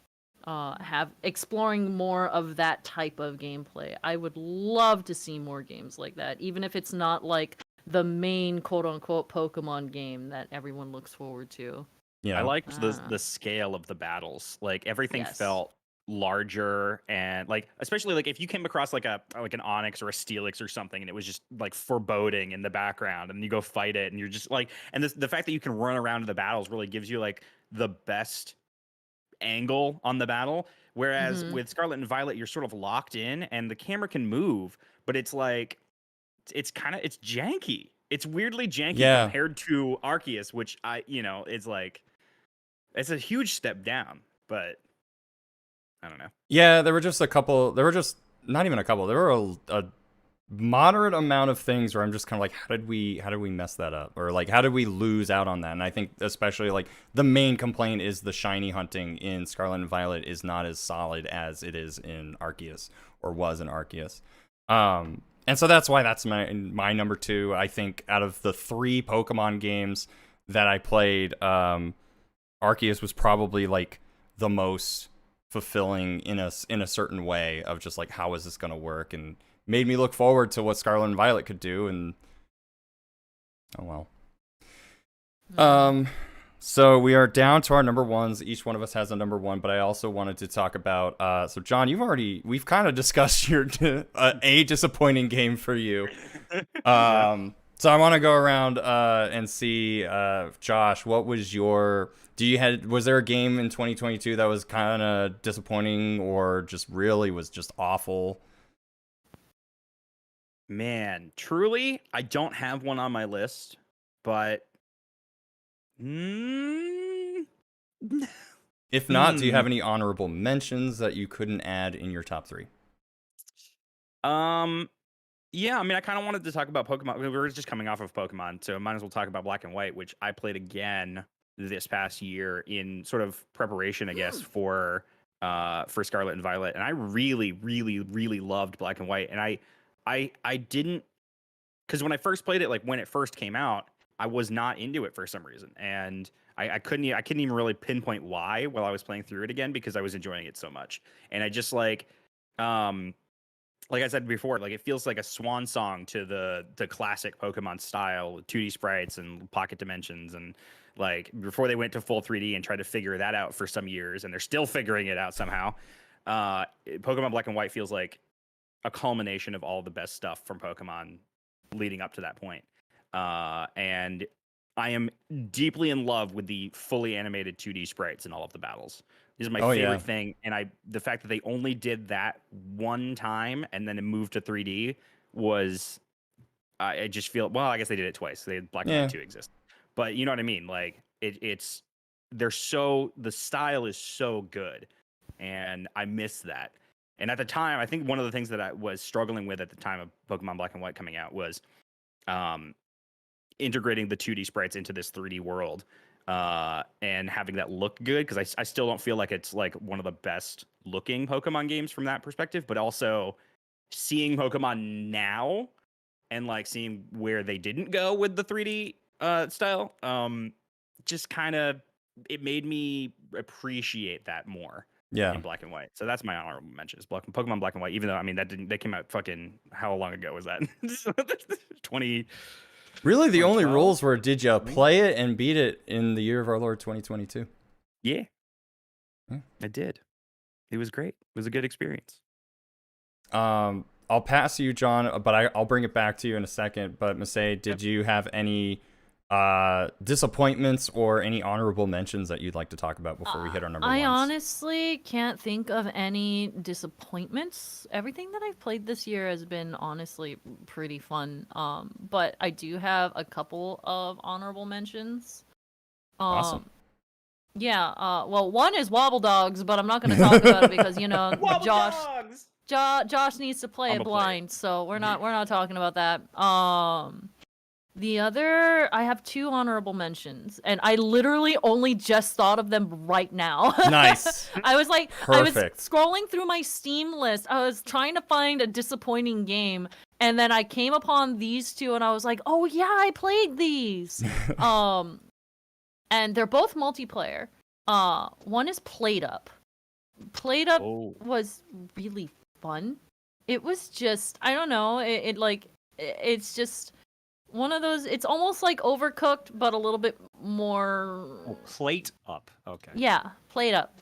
have exploring more of that type of gameplay. I would love to see more games like that, even if it's not like the main quote unquote Pokemon game that everyone looks forward to. Yeah. I liked the scale of the battles. Like everything Yes. felt larger, and like especially like if you came across like an Onyx or a Steelix or something, and it was just like foreboding in the background, and you go fight it, and you're just like, and the fact that you can run around in the battles really gives you like the best angle on the battle. Whereas with Scarlet and Violet, you're sort of locked in, and the camera can move, but it's like it's janky. It's weirdly janky compared to Arceus, which it's like it's a huge step down, but I don't know. Yeah, there were just a couple. There were just not even a couple. There were a moderate amount of things where I'm just kind of like, how did we mess that up, or like how did we lose out on that? And I think especially like the main complaint is the shiny hunting in Scarlet and Violet is not as solid as it is in Arceus, or was in Arceus. And so that's why that's my number 2. I think out of the 3 Pokemon games that I played, Arceus was probably like the most fulfilling in a certain way of just like, how is this going to work, and made me look forward to what Scarlet and Violet could do. And oh well. So we are down to our number 1s. Each one of us has a number 1, but I also wanted to talk about so John, we've kind of discussed your a disappointing game for you. So I want to go around and see, Josh, what was your was there a game in 2022 that was kind of disappointing, or just really was just awful? Man, truly, I don't have one on my list, but if not, do you have any honorable mentions that you couldn't add in your top 3? Yeah, I mean, I kind of wanted to talk about Pokemon. We were just coming off of Pokemon, so might as well talk about Black and White, which I played again this past year in sort of preparation, I guess, for Scarlet and Violet. And I really, really, really loved Black and White. And I didn't, because when I first played it, like when it first came out, I was not into it for some reason, and I couldn't even really pinpoint why while I was playing through it again, because I was enjoying it so much. And I just like I said before, like it feels like a swan song to the classic Pokemon style, 2D sprites and pocket dimensions, and like before they went to full 3D and tried to figure that out for some years, and they're still figuring it out somehow. Pokemon Black and White feels like a culmination of all the best stuff from Pokemon leading up to that point. And I am deeply in love with the fully animated 2D sprites in all of the battles. These are my favorite thing, and the fact that they only did that one time and then it moved to 3D was, I just feel, well, I guess they did it twice. Black and White 2 exist, but you know what I mean. Like the style is so good, and I miss that. And at the time, I think one of the things that I was struggling with at the time of Pokemon Black and White coming out was integrating the 2D sprites into this 3D world. And having that look good, because I still don't feel like it's like one of the best looking Pokemon games from that perspective, but also seeing Pokemon now and like seeing where they didn't go with the 3D style, just kind of, it made me appreciate that more in Black and White. So that's my honorable mentions. Pokemon Black and White, even though, I mean, they came out fucking, how long ago was that? 20. Really, the only rules were, did you play it and beat it in the year of our Lord 2022? Yeah. I did. It was great. It was a good experience. I'll pass you, John, but I'll bring it back to you in a second. But Masay, did you have any Disappointments or any honorable mentions that you'd like to talk about before we hit our number I ones? honestly can't think of any disappointments. Everything that I've played this year has been honestly pretty fun. But I do have a couple of honorable mentions. Awesome. Yeah, well, one is Wobble Dogs, but I'm not going to talk about it because, you know, Wobble Josh dogs! Josh needs to play I'ma it play it. blind, so we're not talking about that. The other, I have two honorable mentions, and I literally only just thought of them right now. Nice. I was Perfect. scrolling through my Steam list. I was trying to find a disappointing game, and then I came upon these two, and I was like, oh yeah, I played these. And they're both multiplayer. One is Played Up. Played Up Oh. was really fun. It was just, I don't know, it's just one of those, it's almost like Overcooked, but a little bit more. Oh, Plate Up. Okay. Yeah, Played Up.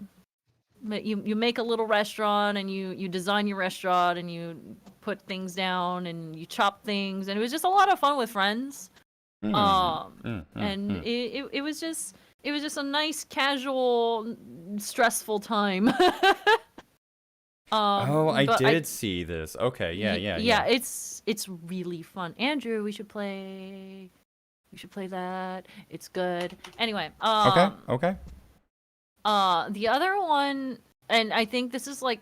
But you make a little restaurant, and you design your restaurant, and you put things down, and you chop things, and it was just a lot of fun with friends. And it was just a nice, casual, stressful time. I but did see this. Okay, yeah. It's really fun. Andrew, we should play that. It's good. Anyway, Okay. the other one, and I think this is like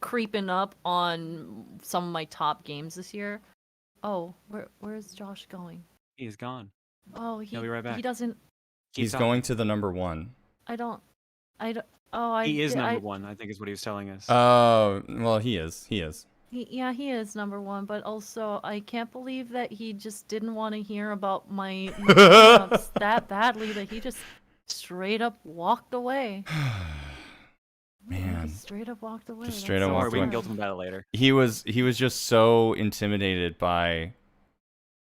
creeping up on some of my top games this year. Oh, where's Josh going? He's gone. Oh, He'll be right back. He doesn't. He's going to the number one. I don't. Oh, He is number one, I think is what he was telling us. Oh, well, he is. He is number one, but also I can't believe that he just didn't want to hear about my ups that badly that he just straight up walked away. Man. He straight up walked away. Just straight up Don't worry, walked we can away. guilt him about it later. He was just so intimidated by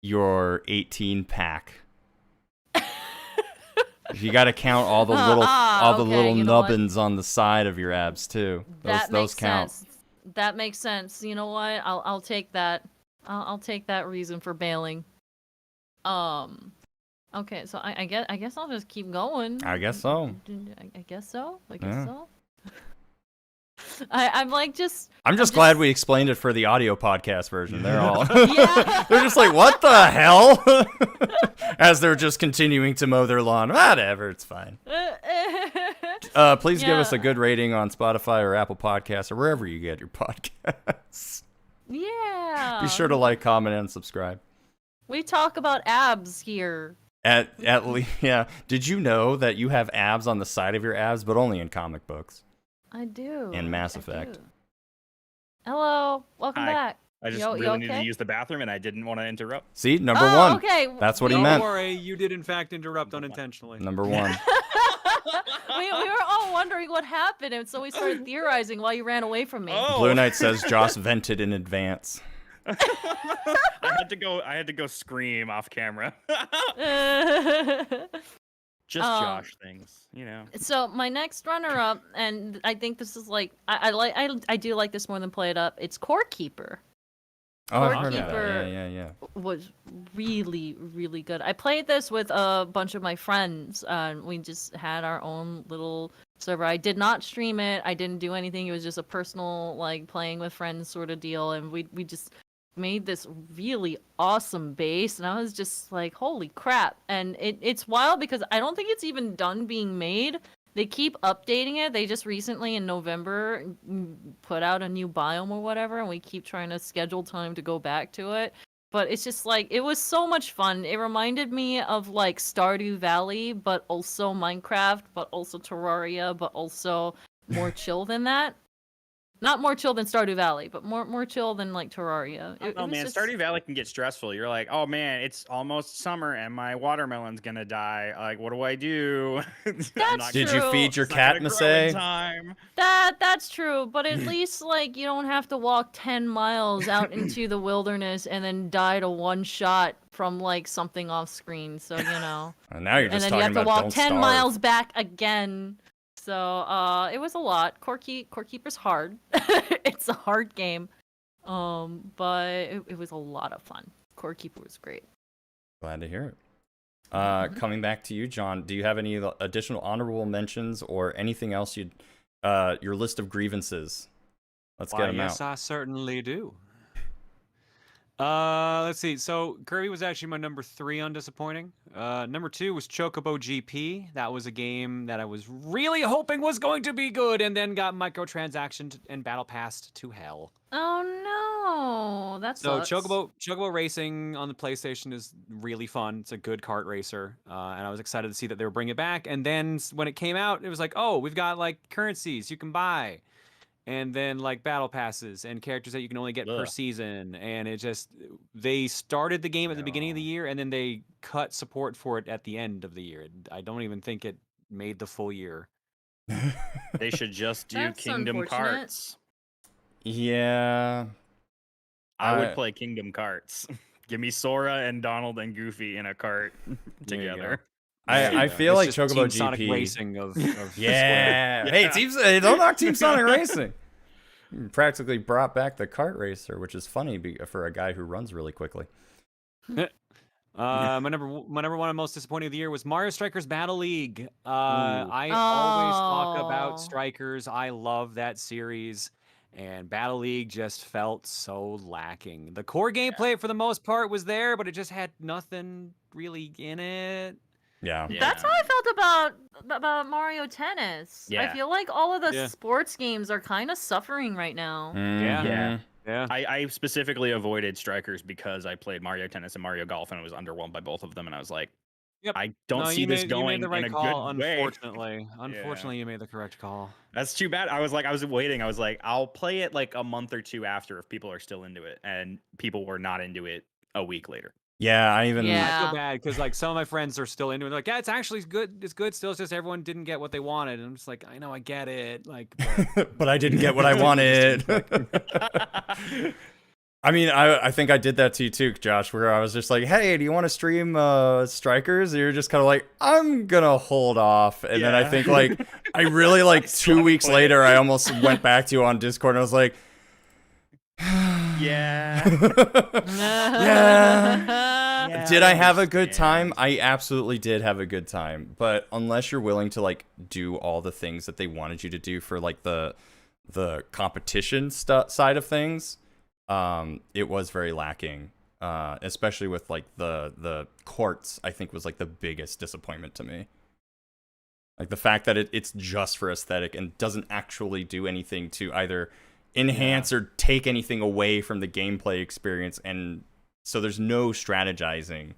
your 18 pack. You got to count all the little little you know what? nubbins on the side of your abs too. Those count. Sense. That makes sense. You know what? I'll take that. I'll take that reason for bailing. Okay, so I guess I'll just keep going. I guess so. I guess so. Yeah. So. I'm like just. I'm just glad we explained it for the audio podcast version. They're all Yeah. they're just like, what the hell? As they're just continuing to mow their lawn. Whatever, it's fine. Please give us a good rating on Spotify or Apple Podcasts or wherever you get your podcasts. Yeah. Be sure to like, comment, and subscribe. We talk about abs here. At least, yeah. Did you know that you have abs on the side of your abs, but only in comic books? I do. And Mass I Effect. do. Hello. Welcome Hi. back. I just You really needed okay? to use the bathroom, and I didn't want to interrupt. See, number Oh, one. okay. That's what he Don't meant. worry, you did in fact interrupt unintentionally. Number one. we were all wondering what happened, and so we started theorizing while you ran away from me. Oh. Blue Knight says Joss vented in advance. I had to go scream off camera. Just Josh things, you know. So my next runner-up, and I think this is like I do like this more than Play It Up. It's Core Keeper. Oh, I've heard of Keeper that. Yeah. Was really, really good. I played this with a bunch of my friends. We just had our own little server. I did not stream it. I didn't do anything. It was just a personal, like, playing with friends sort of deal. And we just made this really awesome base. And I was just like, holy crap. And it's wild because I don't think it's even done being made. They keep updating it. They just recently in November put out a new biome or whatever, and we keep trying to schedule time to go back to it. But it's just like, it was so much fun. It reminded me of like Stardew Valley, but also Minecraft, but also Terraria, but also more chill than that. Not more chill than Stardew Valley, but more chill than like Terraria. Oh was man, just... Stardew Valley can get stressful. You're like, oh man, it's almost summer and my watermelon's gonna die. Like, what do I do? Did you feed your It's not cat, gonna grow in Masay? time. That's true, but at least like you don't have to walk 10 miles out into the wilderness and then die to one shot from like something off screen. So, you know. And now you're And just then you talking have to about walk don't 10 starve. miles back again. So, it was a lot. Core Keeper's hard. It's a hard game. But it was a lot of fun. Core Keeper was great. Glad to hear it. Coming back to you, John, do you have any additional honorable mentions or anything else you'd your list of grievances? Let's get them Yes, out. I certainly do. Let's see. So Kirby was actually my number 3 on disappointing. Number 2 was Chocobo GP. That was a game that I was really hoping was going to be good, and then got microtransactioned and battle passed to hell. Oh no, that So sucks. Chocobo Racing on the PlayStation is really fun. It's a good kart racer, and I was excited to see that they were bringing it back. And then when it came out, it was like, oh, we've got like currencies you can buy, and then like battle passes and characters that you can only get per Ugh. season. And it just, they started the game at the beginning of the year, and then they cut support for it at the end of the year. I don't even think it made the full year. They should just do That's Kingdom unfortunate. Carts. Yeah. I would play Kingdom Carts. Give me Sora and Donald and Goofy in a cart There you together. I feel like It's just Chocobo Team Sonic GP. Racing of Square. Yeah. Hey, don't knock Team Sonic Racing. Practically brought back the kart racer, which is funny for a guy who runs really quickly. My number one and most disappointing of the year was Mario Strikers Battle League. I always talk Oh. about Strikers. I love that series, and Battle League just felt so lacking. The core gameplay for the most part was there, but it just had nothing really in it. Yeah. That's how I felt about Mario Tennis. I Yeah. feel like all of the Yeah. sports games are kind of suffering right now. Yeah. Mhm. Yeah. I specifically avoided Strikers because I played Mario Tennis and Mario Golf, and I was underwhelmed by both of them. And I was like, Yep. I don't No, see you this made going the right in a call, good way. unfortunately. Unfortunately, you made the correct call. That's too bad. I was waiting. I was like, I'll play it like a month or two after if people are still into it, and people were not into it a week later. Yeah, I even I Yeah. feel bad because like some of my friends are still into it. They're like, yeah, it's actually good. It's good still. It's just everyone didn't get what they wanted. And I'm just like, I know, I get it. Like, but but I didn't get what I wanted. I mean, I think I did that to you too, Josh, where I was just like, hey, do you want to stream Strikers? And you're just kind of like, I'm going to hold off. And then I Yeah. think like, I really like still 2 haven't weeks played it. later, I almost went back to you on Discord and I was like, Yeah. yeah. Did I have a good time? understand. I absolutely did have a good time. But unless you're willing to like do all the things that they wanted you to do for like the competition side of things, it was very lacking. Especially with like the courts, I think was like the biggest disappointment to me. Like the fact that it's just for aesthetic and doesn't actually do anything to either enhance or take anything away from the gameplay experience, and so there's no strategizing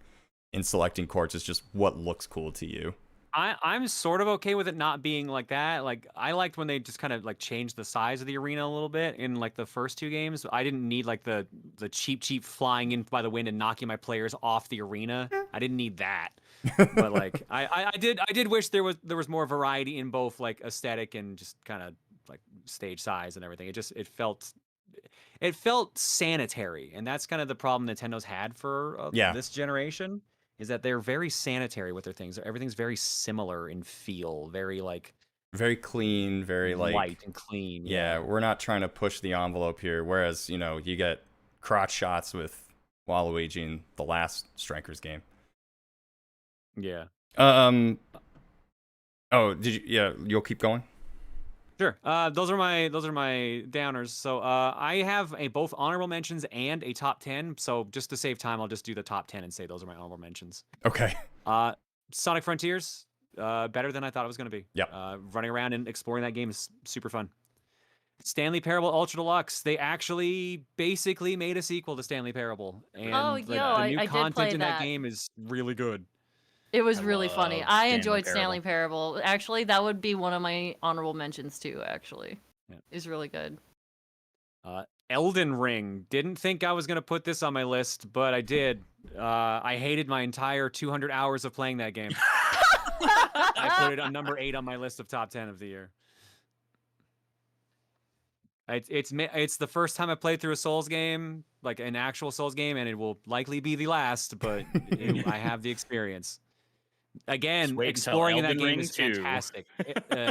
in selecting courts. It's just what looks cool to you. I'm sort of okay with it not being like that. Like I liked when they just kind of like changed the size of the arena a little bit in like the first 2 games. I didn't need like the cheap flying in by the wind and knocking my players off the arena. I didn't need that. But like I did wish there was more variety in both like aesthetic and just kind of like stage size and everything. It felt sanitary, and that's kind of the problem Nintendo's had for this generation, is that they're very sanitary with their things. Everything's very similar in feel, very like Very clean, very like light and clean. Yeah, we're not trying to push the envelope here. Whereas, you know, you get crotch shots with Waluigi in the last Strikers game. Yeah. Oh, did you? Yeah, you'll keep going. Sure. Those are my downers. So I have both honorable mentions and a top 10. So just to save time, I'll just do the top 10 and say those are my honorable mentions. Okay. Sonic Frontiers, better than I thought it was going to be. Yep. Running around and exploring that game is super fun. Stanley Parable Ultra Deluxe. They actually basically made a sequel to Stanley Parable, and the new I did content play in that that. game is really good. It was I really funny. love I Stanley enjoyed Parable. Stanley Parable. Actually, that would be one of my honorable mentions too. Actually, it's really good. Elden Ring. Didn't think I was gonna put this on my list, but I did. I hated my entire 200 hours of playing that game. I put it on number 8 on my list of top 10 of the year. It's the first time I played through a Souls game, like an actual Souls game, and it will likely be the last, but I have the experience. Again, Just wait until exploring in that Elden game Ring is 2. fantastic.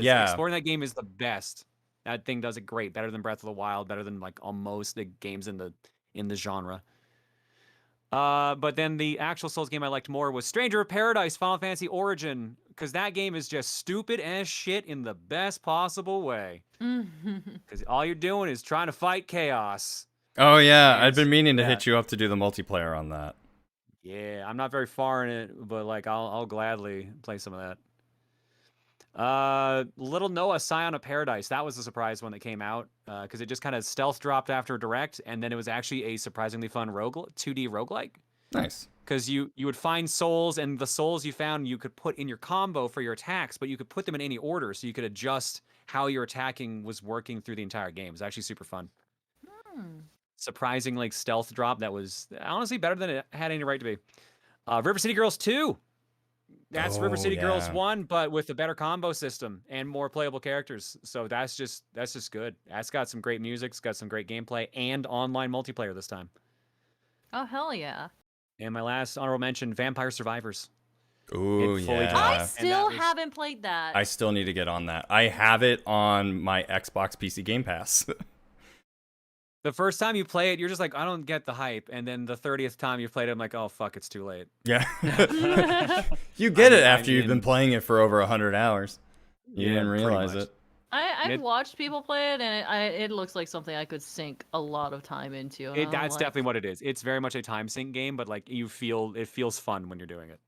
Yeah. Exploring that game is the best. That thing does it great. Better than Breath of the Wild, better than like almost the games in the genre. But then the actual Souls game I liked more was Stranger of Paradise Final Fantasy Origin, because that game is just stupid as shit in the best possible way. Because all you're doing is trying to fight chaos. Oh yeah, And I'd been meaning to yeah. hit you up to do the multiplayer on that. Yeah, I'm not very far in it, but like I'll gladly play some of that. Little Noah Scion of Paradise. That was a surprise when it came out, because it just kind of stealth dropped after a direct, and then it was actually a surprisingly fun 2D roguelike. Nice. Because you would find souls, and the souls you found you could put in your combo for your attacks, but you could put them in any order, so you could adjust how your attacking was working through the entire game. It was actually super fun. Surprising like stealth drop that was honestly better than it had any right to be. River City Girls 2. That's River City Girls 1, but with a better combo system and more playable characters. So that's just good. That's got some great music, it's got some great gameplay, and online multiplayer this time. Oh, hell yeah. And my last honorable mention, Vampire Survivors. Ooh, It fully yeah. I And still that was- haven't played that. I still need to get on that. I have it on my Xbox PC Game Pass. The first time you play it, you're just like, I don't get the hype. And then the 30th time you played it, I'm like, oh, fuck, it's too late. Yeah. You get it I after you've been mean- playing it for over 100 hours. You Yeah, didn't pretty realize much. it. I've It- watched people play it, and it looks like something I could sink a lot of time into. and I'm That's like, definitely what it is. It's very much a time sink game, but like it feels fun when you're doing it.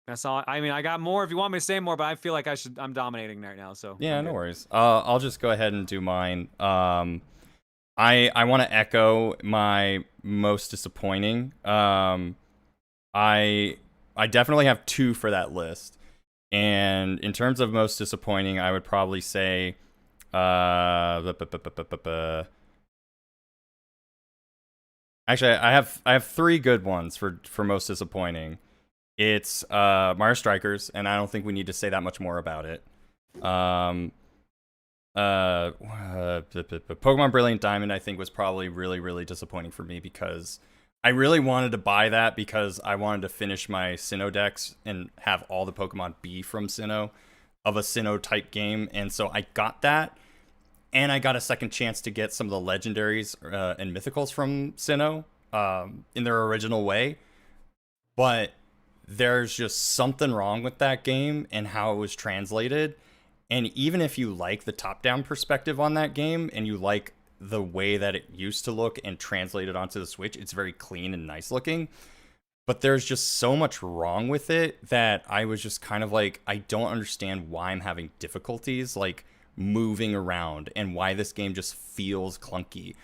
That's all. I mean, I got more if you want me to say more, but I feel like I'm dominating right now. So Yeah, I'm no good. worries. I'll just go ahead and do mine. I want to echo my most disappointing. I definitely have two for that list. And in terms of most disappointing, I would probably say actually, I have three good ones for most disappointing. It's Mario Strikers, and I don't think we need to say that much more about it. Pokemon Brilliant Diamond, I think, was probably really, really disappointing for me because I really wanted to buy that because I wanted to finish my Sinnoh decks and have all the Pokemon be from Sinnoh, of a Sinnoh type game. And so I got that, and I got a second chance to get some of the legendaries and mythicals from Sinnoh in their original way. But there's just something wrong with that game and how it was translated. And even if you like the top-down perspective on that game and you like the way that it used to look and translated onto the Switch, it's very clean and nice looking. But there's just so much wrong with it that I was just kind of like, I don't understand why I'm having difficulties like moving around and why this game just feels clunky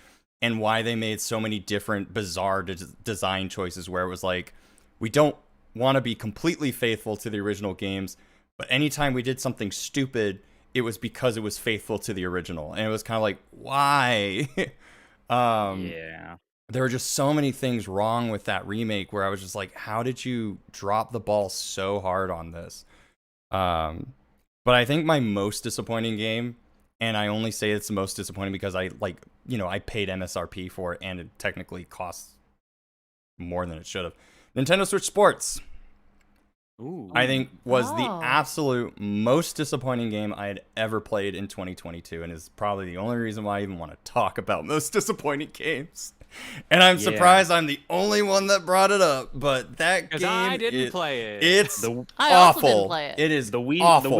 and why they made so many different bizarre design choices where it was like, we don't want to be completely faithful to the original games, but anytime we did something stupid, it was because it was faithful to the original. And it was kind of like, why? Yeah. There were just so many things wrong with that remake where I was just like, how did you drop the ball so hard on this? But I think my most disappointing game, and I only say it's the most disappointing because I paid MSRP for it and it technically costs more than it should have. Nintendo Switch Sports, Ooh. I think, was the Oh. absolute most disappointing game I had ever played in 2022, and is probably the only reason why I even want to talk about most disappointing games. And I'm Yeah. surprised I'm the only one that brought it up, but that 'Cause game, I didn't play it. It's The I also awful. didn't play it. It is the Wii awful.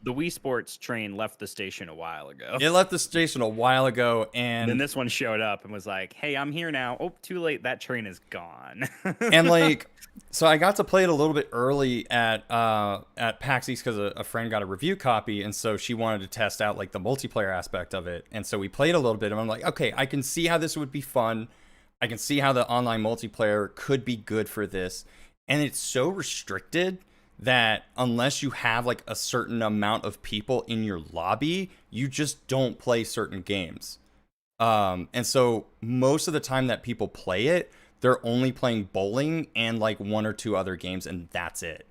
the Wii Sports train left the station a while ago. It left the station a while ago, And then and this one showed up and was like, "Hey, I'm here now." Oh, too late. That train is gone. and like, so I got to play it a little bit early at PAX East because a friend got a review copy, and so she wanted to test out like the multiplayer aspect of it, and so we played a little bit, and I'm like, okay, I can see how this would be fun. I can see how the online multiplayer could be good for this, and it's so restricted that unless you have like a certain amount of people in your lobby, you just don't play certain games. And so most of the time that people play it, they're only playing bowling and like one or two other games, and that's it.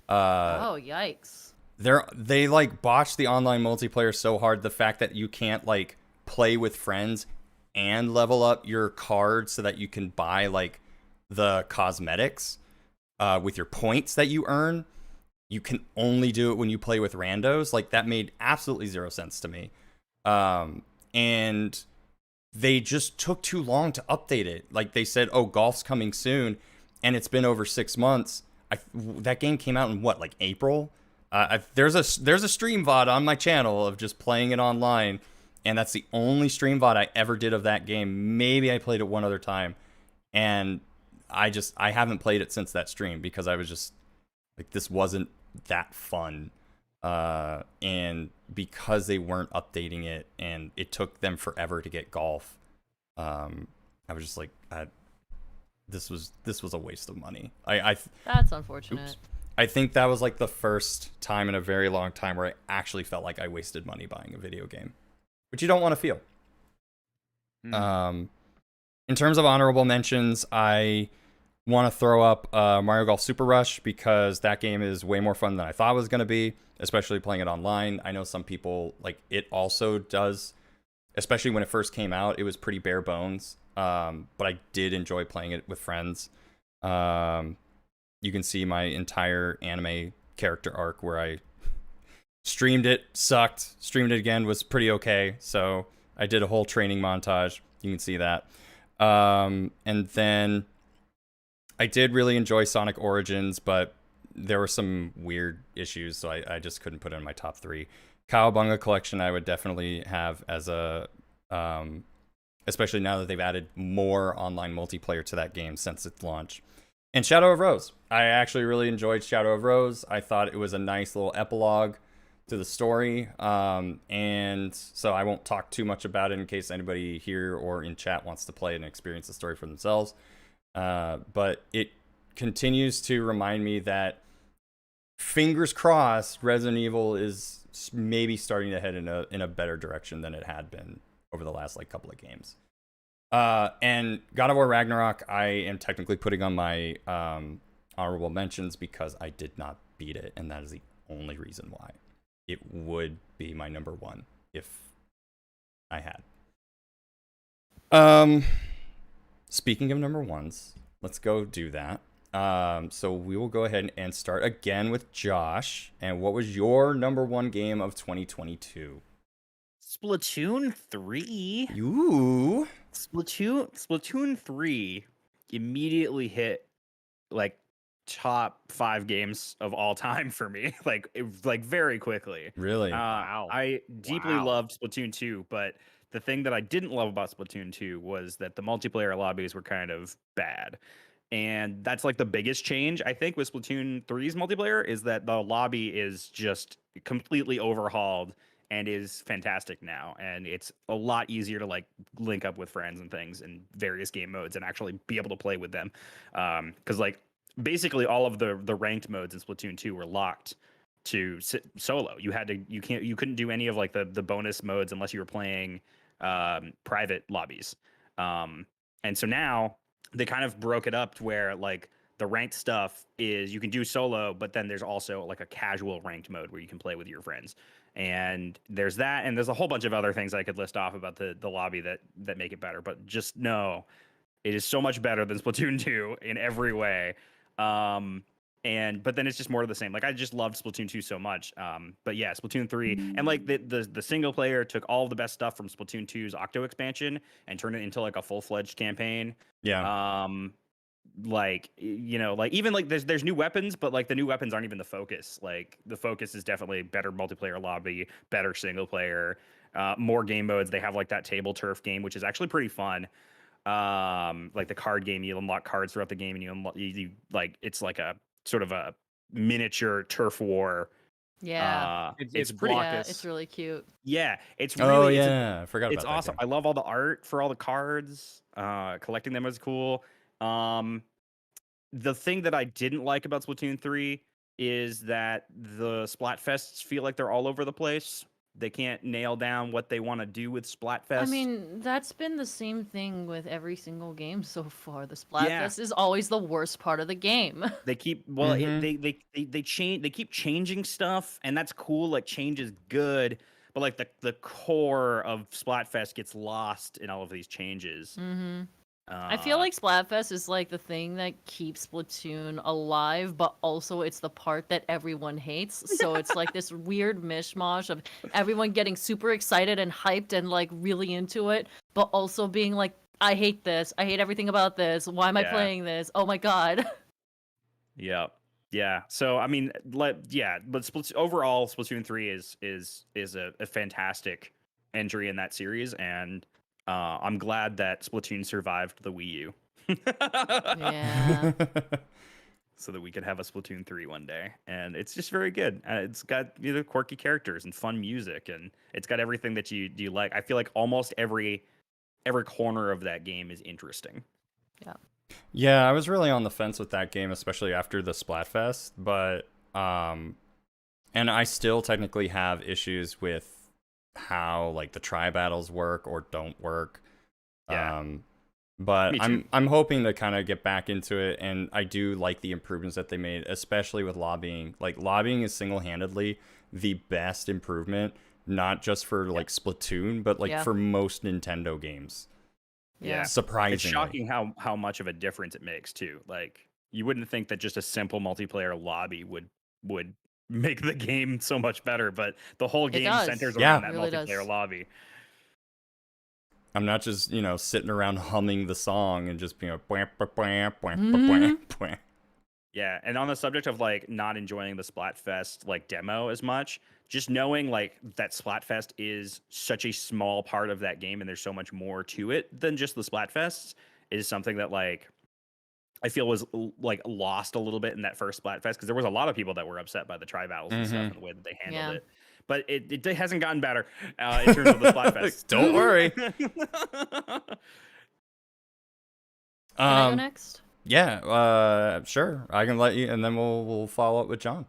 Oh, yikes. They like botched the online multiplayer so hard. The fact that you can't like play with friends and level up your card so that you can buy like the cosmetics with your points that you earn. You can only do it when you play with randos. Like, that made absolutely zero sense to me. And they just took too long to update it. Like they said, oh, golf's coming soon, and it's been over 6 months. That game came out in what, like April? There's a stream VOD on my channel of just playing it online, and that's the only stream VOD I ever did of that game. Maybe I played it one other time, and I haven't played it since that stream because I was just like, this wasn't that fun. And because they weren't updating it and it took them forever to get golf, I was just like, this was a waste of money. That's unfortunate. Oops. I think that was like the first time in a very long time where I actually felt like I wasted money buying a video game, which you don't want to feel. In terms of honorable mentions, I want to throw up Mario Golf Super Rush because that game is way more fun than I thought it was going to be, especially playing it online. I know some people, like, it also does, especially when it first came out, it was pretty bare bones, but I did enjoy playing it with friends. You can see my entire anime character arc where I streamed it, sucked, streamed it again, was pretty okay, so I did a whole training montage. You can see that. And then I did really enjoy Sonic Origins, but there were some weird issues, so I just couldn't put it in my top 3. Cowabunga Collection I would definitely have as a, especially now that they've added more online multiplayer to that game since its launch. And Shadow of Rose. I actually really enjoyed Shadow of Rose. I thought it was a nice little epilogue to the story, and so I won't talk too much about it in case anybody here or in chat wants to play it and experience the story for themselves. But it continues to remind me that, fingers crossed, Resident Evil is maybe starting to head in a better direction than it had been over the last like couple of games. And God of War Ragnarok, I am technically putting on my honorable mentions because I did not beat it, and that is the only reason why. It would be my number 1 if I had. Speaking of number 1s, let's go do that. So we will go ahead and start again with Josh. And what was your number 1 game of 2022? Splatoon 3. Ooh. Splatoon 3 immediately hit like top 5 games of all time for me, like very quickly. Really? Wow. I deeply loved Splatoon 2, but the thing that I didn't love about Splatoon 2 was that the multiplayer lobbies were kind of bad. And that's like the biggest change, I think, with Splatoon 3's multiplayer, is that the lobby is just completely overhauled and is fantastic now. And it's a lot easier to like link up with friends and things in various game modes and actually be able to play with them. Because like basically all of the ranked modes in Splatoon 2 were locked to solo. You couldn't do any of like the bonus modes unless you were playing private lobbies. And so now they kind of broke it up to where like the ranked stuff is you can do solo, but then there's also like a casual ranked mode where you can play with your friends. And there's that, and there's a whole bunch of other things I could list off about the lobby that make it better. But just know it is so much better than Splatoon 2 in every way. But then it's just more of the same. Like I just loved Splatoon 2 so much. But yeah, Splatoon 3 and like the single player took all of the best stuff from Splatoon 2's Octo expansion and turned it into like a full-fledged campaign. Yeah. Like, you know, like even like there's new weapons, but like the new weapons aren't even the focus. Like the focus is definitely better multiplayer lobby, better single player, more game modes. They have like that table turf game, which is actually pretty fun. Like the card game, you unlock cards throughout the game, and you like it's like a sort of a miniature turf war. Yeah. It's pretty. Yeah, it's really cute. Yeah, it's really. Oh yeah, I forgot about that. It's awesome. I love all the art for all the cards. Collecting them is cool. The thing that I didn't like about Splatoon 3 is that the Splatfests feel like they're all over the place. They can't nail down what they want to do with Splatfest. I mean, that's been the same thing with every single game so far. The Splatfest is always the worst part of the game. They keep they change. They keep changing stuff, and that's cool. Like change is good, but like the core of Splatfest gets lost in all of these changes. Mm-hmm. I feel like Splatfest is like the thing that keeps Splatoon alive, but also it's the part that everyone hates. So it's like this weird mishmash of everyone getting super excited and hyped and like really into it, but also being like, I hate this. I hate everything about this. Why am I Yeah. playing this? Oh my god. Yeah. Yeah. So I mean, but overall, Splatoon 3 is a fantastic entry in that series, and I'm glad that Splatoon survived the Wii U. Yeah. So that we could have a Splatoon 3 one day. And it's just very good. It's got quirky characters and fun music, and it's got everything that you like. I feel like almost every corner of that game is interesting. Yeah. Yeah, I was really on the fence with that game, especially after the Splatfest, but and I still technically have issues with how like the tri battles work or don't work. Yeah. But Me too. I'm hoping to kind of get back into it, and I do like the improvements that they made, especially with lobbying. Like lobbying is single-handedly the best improvement, not just for like Splatoon, but like for most Nintendo games. Yeah. Surprisingly. It's shocking how much of a difference it makes too. Like you wouldn't think that just a simple multiplayer lobby would make the game so much better, but the whole game centers around that really multiplayer does. lobby. I'm not just, sitting around humming the song and just being Yeah, and on the subject of like not enjoying the Splatfest like demo as much, just knowing like that Splatfest is such a small part of that game and there's so much more to it than just the Splatfests is something that like I feel was like lost a little bit in that first Splatfest, because there was a lot of people that were upset by the tri battles and stuff and the way that they handled it. But it hasn't gotten better in terms of the Splatfest. Don't worry. Can I go next? Yeah, sure. I can let you, and then we'll follow up with John.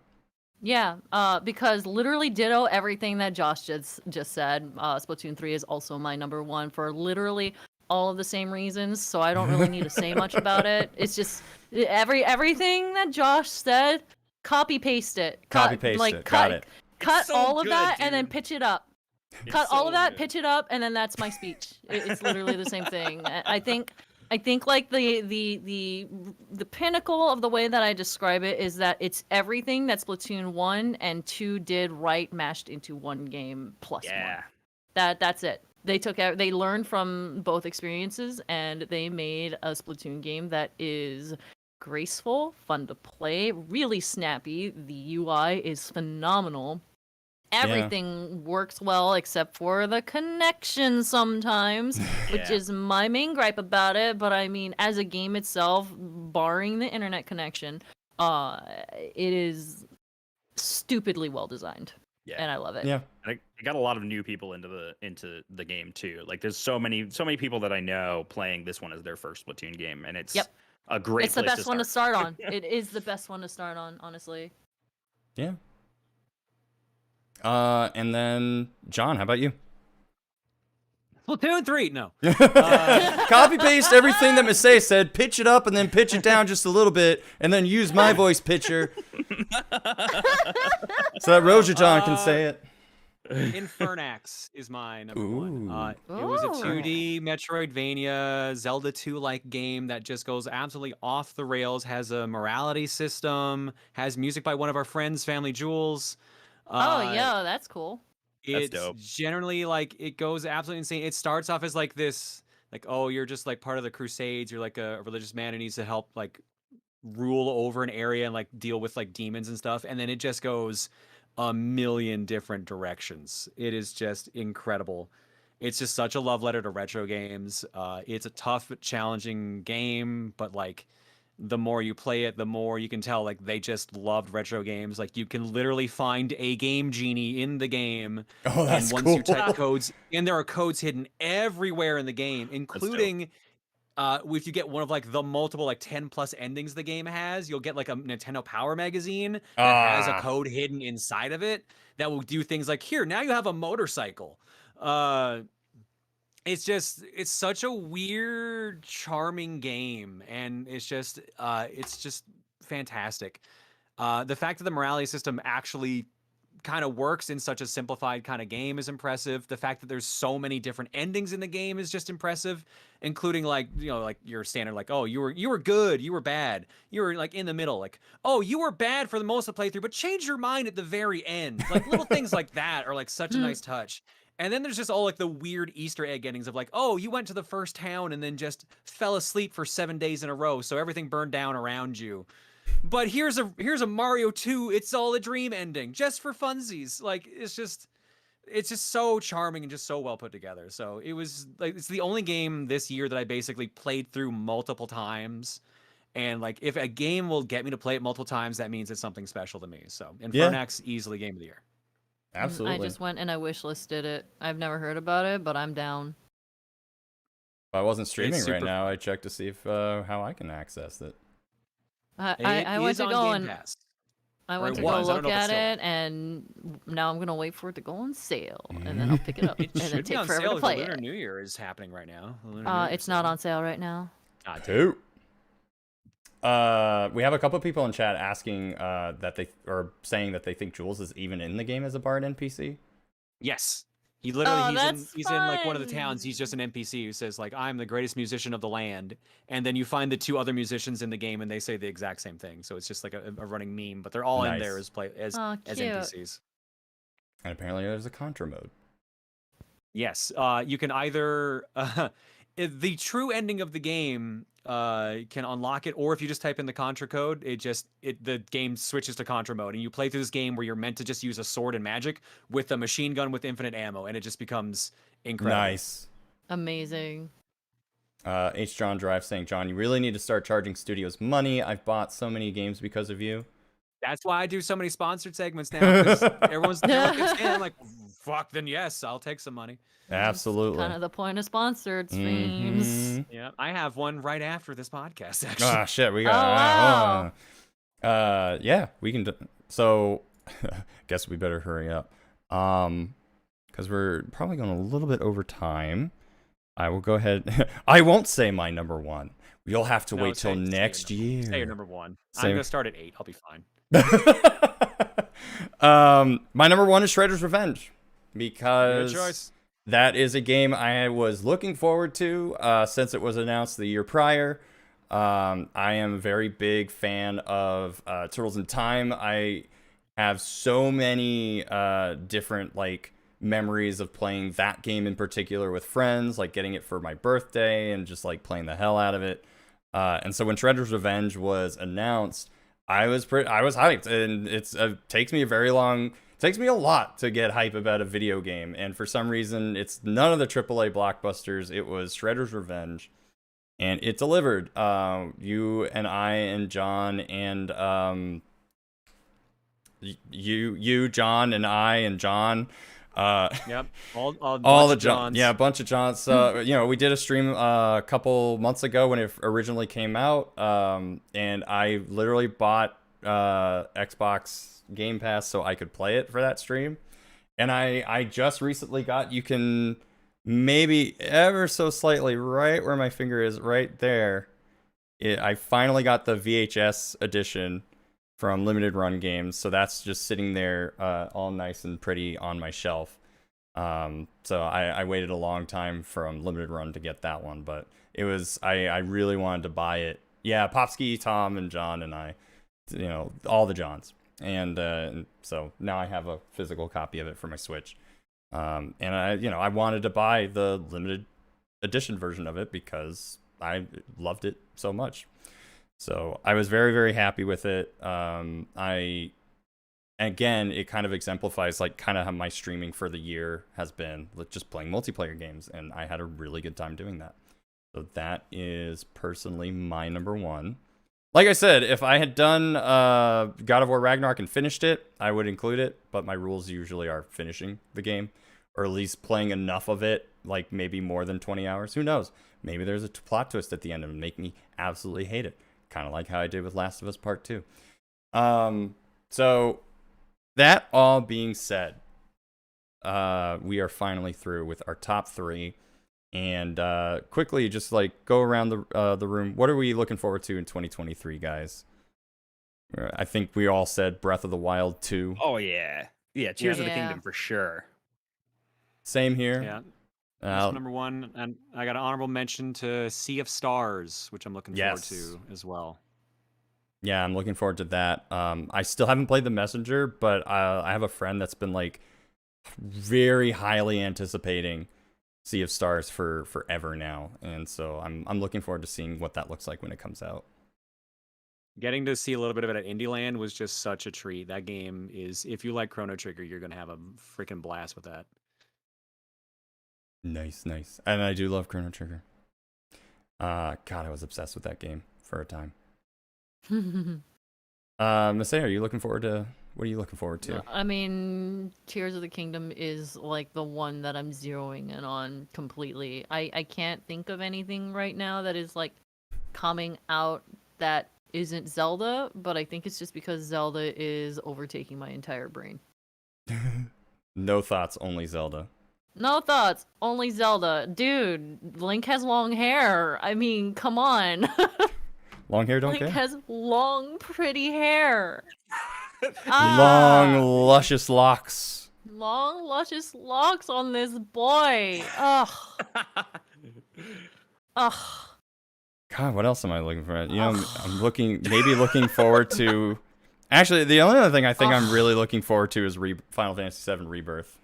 Yeah, because literally ditto everything that Josh just said. Splatoon 3 is also my number one for literally all of the same reasons, so I don't really need to say much about it. It's just everything that Josh said, copy paste it. Got it. Cut so all of good, that dude. and then pitch it up. Cut all of that, pitch it up, and then that's my speech. It's literally the same thing. I think like the pinnacle of the way that I describe it is that it's everything that Splatoon 1 and 2 did right mashed into one game plus more. That's it. They learned from both experiences and they made a Splatoon game that is graceful, fun to play, really snappy. The UI is phenomenal. Everything works well except for the connection sometimes, which is my main gripe about it. But I mean, as a game itself, barring the internet connection, it is stupidly well designed. Yeah. And I love it. Yeah. And it got a lot of new people into the game too. Like there's so many people that I know playing this one as their first Splatoon game, and it's a great. It's the best one to start on. It is the best one to start on, honestly. Yeah. And then John, how about you? Splatoon 3, no. Copy paste everything that Masay said, pitch it up, and then pitch it down just a little bit, and then use my voice pitcher so that Roja John can say it. Infernax is my number one. It was a 2D Metroidvania, Zelda 2-like game that just goes absolutely off the rails, has a morality system, has music by one of our friends, Family Jewels. Yeah, that's cool. It's dope. generally like it goes absolutely insane. It starts off as like this, like, oh, you're just like part of the Crusades. You're like a religious man who needs to help like rule over an area and like deal with like demons and stuff. And then it just goes a million different directions. It is just incredible. It's just such a love letter to retro games. It's a tough, challenging game, but like the more you play it, the more you can tell like they just loved retro games. Like you can literally find a game genie in the game. Oh, that's and once cool. you type codes, and there are codes hidden everywhere in the game, including if you get one of like the multiple like 10 plus endings the game has, you'll get like a Nintendo Power magazine that has a code hidden inside of it that will do things like, here, now you have a motorcycle. It's such a weird, charming game, and it's just fantastic. The fact that the morality system actually kind of works in such a simplified kind of game is impressive. The fact that there's so many different endings in the game is just impressive, including like, you know, like your standard, like, oh, you were good, you were bad, you were like in the middle, like, oh, you were bad for the most of the playthrough, but change your mind at the very end. Like little things like that are like such a nice touch. And then there's just all like the weird Easter egg endings of like, oh, you went to the first town and then just fell asleep for 7 days in a row, so everything burned down around you. But here's a Mario 2 It's All a Dream ending just for funsies. Like it's just so charming and just so well put together. So it was like it's the only game this year that I basically played through multiple times. And like if a game will get me to play it multiple times, that means it's something special to me. So Infernax easily game of the year. Absolutely. I just went and I wishlisted it. I've never heard about it, but I'm down. If I wasn't streaming super right now, I checked to see if how I can access it. I went to go and I went it to go was. I don't look know if it's at still- it, and now I'm gonna wait for it to go on sale, and then I'll pick it up, It and then should be take on forever sale to if play the Lunar it. New Year is happening right now. The Lunar New Year It's is not on sale right now. God damn. Two. We have a couple people in chat asking that they or saying that they think Jules is even in the game as a bard NPC. Yes. He literally that's he's in like one of the towns. fun. He's just an NPC who says like I'm the greatest musician of the land, and then you find the 2 other musicians in the game and they say the exact same thing. So it's just like a running meme, but they're all in there Nice. as Aw, as cute. NPCs. And apparently there's a Contra mode. Yes. You can either the true ending of the game can unlock it, or if you just type in the Contra code, the game switches to Contra mode, and you play through this game where you're meant to just use a sword and magic with a machine gun with infinite ammo, and it just becomes incredible. Nice. Amazing. H. John Drive saying, John, you really need to start charging studios money. I've bought so many games because of you. That's why I do so many sponsored segments now, because everyone keeps saying, I'm like, fuck, then yes, I'll take some money. Absolutely. Kind of the point of sponsored streams. Mhm. Yeah, I have one right after this podcast, actually. Ah, shit, we got. Oh, wow. Yeah, we can. So, guess we better hurry up. Because we're probably going a little bit over time. I will go ahead. I won't say my number one. You'll have to wait till next year. Say your number one. Say- I'm gonna start at 8. I'll be fine. My number one is Shredder's Revenge because Good choice. that is a game I was looking forward to since it was announced the year prior. I am a very big fan of Turtles in Time. I have so many different like memories of playing that game in particular with friends, like getting it for my birthday and just like playing the hell out of it. And so when Shredder's Revenge was announced, I was hyped, and it takes me a lot to get hype about a video game, and for some reason it's none of the AAA blockbusters. It was Shredder's Revenge, and it delivered. You and I and John and you John and I and John. Yep. All the Johns. Yeah, a bunch of Johns. We did a stream a couple months ago when it originally came out, and I literally bought Xbox Game Pass so I could play it for that stream. And I just recently got, you can maybe ever so slightly right where my finger is, right there. I finally got the VHS edition from Limited Run Games, so that's just sitting there all nice and pretty on my shelf. So I waited a long time from Limited Run to get that one, but it was I really wanted to buy it. Yeah, Popsky, Tom, and John and I, all the Johns, and so now I have a physical copy of it for my Switch. And I wanted to buy the limited edition version of it because I loved it so much. So I was very, very happy with it. Again, it kind of exemplifies like kind of how my streaming for the year has been, with just playing multiplayer games, and I had a really good time doing that. So that is personally my number one. Like I said, if I had done God of War Ragnarok and finished it, I would include it, but my rules usually are finishing the game, or at least playing enough of it, like maybe more than 20 hours. Who knows? Maybe there's a plot twist at the end and make me absolutely hate it. Kind of like how I did with Last of Us Part 2. So that all being said, we are finally through with our top 3. And quickly, just like go around the room. What are we looking forward to in 2023, guys? I think we all said Breath of the Wild 2. Oh yeah. Yeah, Tears of the Yeah. Kingdom for sure. Same here. Yeah. That's number 1, and I got an honorable mention to Sea of Stars, which I'm looking forward Yes. to as well. Yeah, I'm looking forward to that. I still haven't played The Messenger, but I have a friend that's been like very highly anticipating Sea of Stars for forever now, and so I'm looking forward to seeing what that looks like when it comes out. Getting to see a little bit of it at Indieland was just such a treat. That game is, if you like Chrono Trigger, you're gonna have a freaking blast with that. Nice. And I do love Chrono Trigger. God, I was obsessed with that game for a time. Masay, are you looking forward to? What are you looking forward to? I mean, Tears of the Kingdom is like the one that I'm zeroing in on completely. I can't think of anything right now that is like coming out that isn't Zelda, but I think it's just because Zelda is overtaking my entire brain. No thoughts, only Zelda. No thoughts, only Zelda. Dude, Link has long hair. I mean, come on. Long hair, don't Link care. has long, pretty hair. Long, luscious locks. Long, luscious locks on this boy. Ugh. Ugh. God, what else am I looking for? You know, I'm looking forward to. Actually, the only other thing I think I'm really looking forward to is Final Fantasy VII Rebirth.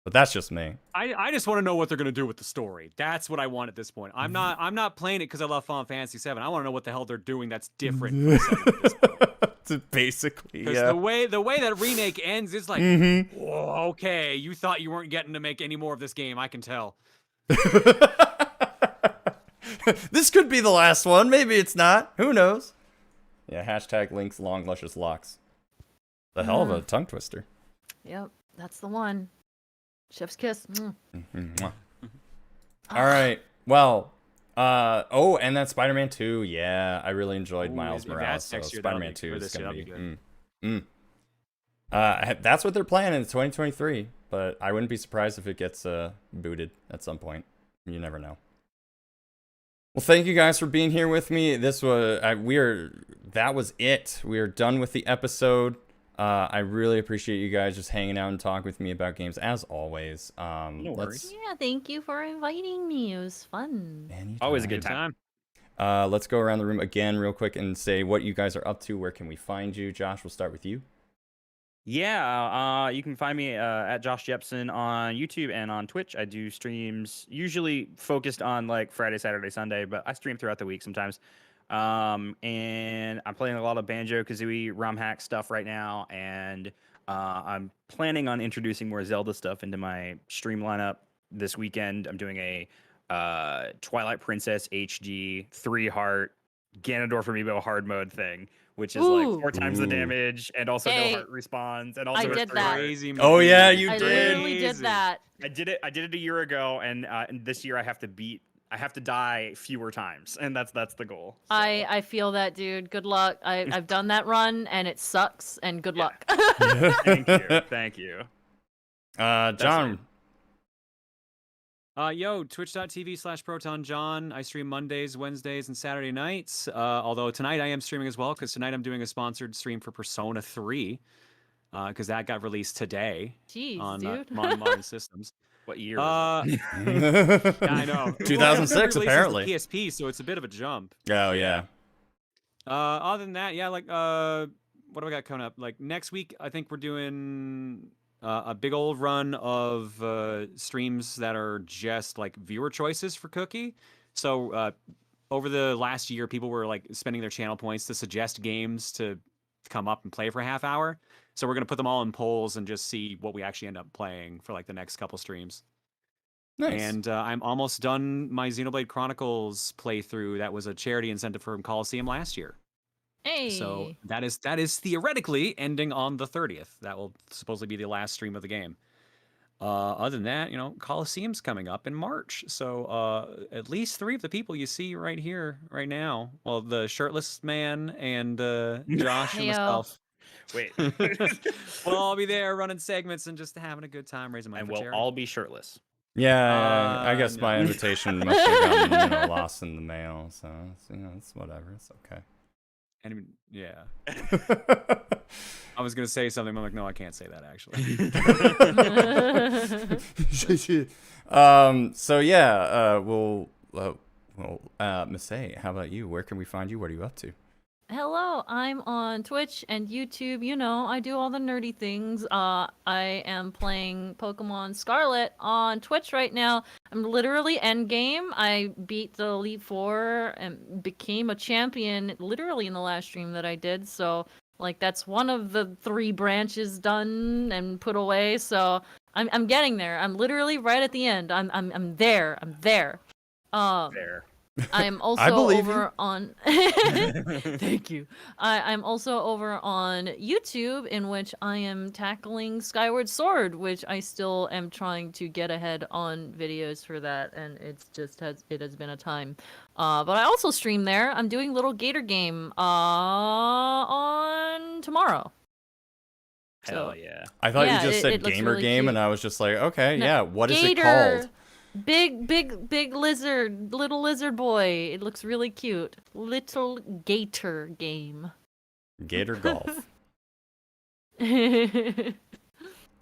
But that's just me. I just want to know what they're gonna do with the story. That's what I want at this point. I'm not playing it because I love Final Fantasy VII. I want to know what the hell they're doing that's different from 7 at this point. Basically, Because yeah. the way that remake ends is like, whoa, okay, you thought you weren't getting to make any more of this game. I can tell. This could be the last one. Maybe it's not. Who knows? Yeah, hashtag Link's long, luscious locks. The hell of a tongue twister. Yep, that's the one. Chef's kiss. Mwah. All right. Well, and then Spider-Man 2. Yeah, I really enjoyed Miles Morales. So Spider-Man 2 is going to be. That's what they're planning in 2023. But I wouldn't be surprised if it gets booted at some point. You never know. Well, thank you guys for being here with me. That was it. We are done with the episode. I really appreciate you guys just hanging out and talking with me about games as always. No worries. Yeah, thank you for inviting me. It was fun. Always a good time. Let's go around the room again real quick and say what you guys are up to. Where can we find you? Josh, we'll start with you. Yeah, you can find me at Josh Jepson on YouTube and on Twitch. I do streams usually focused on like Friday, Saturday, Sunday, but I stream throughout the week sometimes. And I'm playing a lot of Banjo-Kazooie ROM hack stuff right now, and I'm planning on introducing more Zelda stuff into my stream lineup this weekend. I'm doing a Twilight Princess HD 3-heart Ganondorf Amiibo hard mode thing, which is like 4 times the damage and also no heart respawns and also I did that. Crazy Oh yeah, you I did. literally did that. I did it a year ago, and this year I have to die fewer times, and that's the goal. So. I feel that, dude. Good luck. I've done that run and it sucks, and good luck. Thank you. John. Twitch.tv/ProtonJohn. I stream Mondays, Wednesdays, and Saturday nights. Although tonight I am streaming as well, because tonight I'm doing a sponsored stream for Persona 3, because that got released today. Jeez, on dude. modern systems. What year was it? Yeah, I know. 2006 Well, apparently. the PSP, so it's a bit of a jump. Oh yeah. Other than that, yeah, like what do I got coming up? Like next week, I think we're doing a big old run of streams that are just like viewer choices for Cookie. So over the last year, people were like spending their channel points to suggest games to come up and play for a half hour. So we're gonna put them all in polls and just see what we actually end up playing for like the next couple streams. Nice. And I'm almost done my Xenoblade Chronicles playthrough. That was a charity incentive from Coliseum last year. Hey. So that is theoretically ending on the 30th. That will supposedly be the last stream of the game. Other than that, Coliseum's coming up in March. So at least 3 of the people you see right here, right now, well, the shirtless man and Josh and myself. Wait. We'll all be there running segments and just having a good time raising money And for we'll charity. all be shirtless. Yeah, I guess no. my invitation must have gotten lost in the mail. So it's whatever. It's okay. And yeah, I was gonna say something, but I'm like, no, I can't say that actually. So yeah, Miss A, how about you? Where can we find you? What are you up to? Hello, I'm on Twitch and YouTube. You know, I do all the nerdy things. I am playing Pokemon Scarlet on Twitch right now. I'm literally endgame. I beat the Elite Four and became a champion literally in the last stream that I did. So, like, that's one of the 3 branches done and put away. So, I'm getting there. I'm literally right at the end. I'm there. I'm there. There. I'm also I believe over on Thank you. I'm also over on YouTube, in which I am tackling Skyward Sword, which I still am trying to get ahead on videos for that, and it has been a time. But I also stream there. I'm doing Little Gator Game on tomorrow. Hell So, yeah. I thought Yeah, you just it said looks gamer really game, cute. and I was just like, okay, No, yeah. What is it Gator. called? Big lizard, little lizard boy. It looks really cute. Little Gator Game. Gator Golf. Oh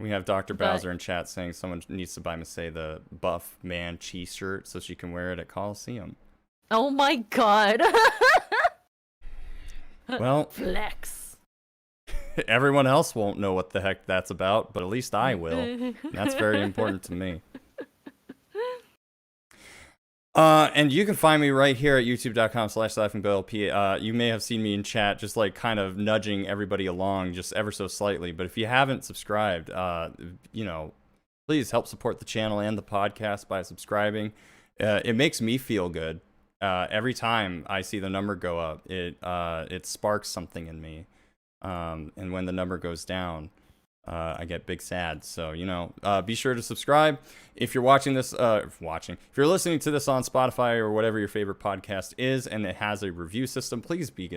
We have Dr. But- Bowser in chat saying someone needs to buy Miss A the Buff Man cheese shirt so she can wear it at Coliseum. Oh my god. Well, Flex. everyone else won't know what the heck that's about, but at least I will. That's very important to me. And you can find me right here at youtube.com/laughingboy. You may have seen me in chat just like kind of nudging everybody along just ever so slightly. But if you haven't subscribed, you know, please help support the channel and the podcast by subscribing. It makes me feel good. Every time I see the number go up, it sparks something in me. And when the number goes down, I get big sad. So, you know, be sure to subscribe. If you're watching this, if you're listening to this on Spotify or whatever your favorite podcast is, and it has a review system, please be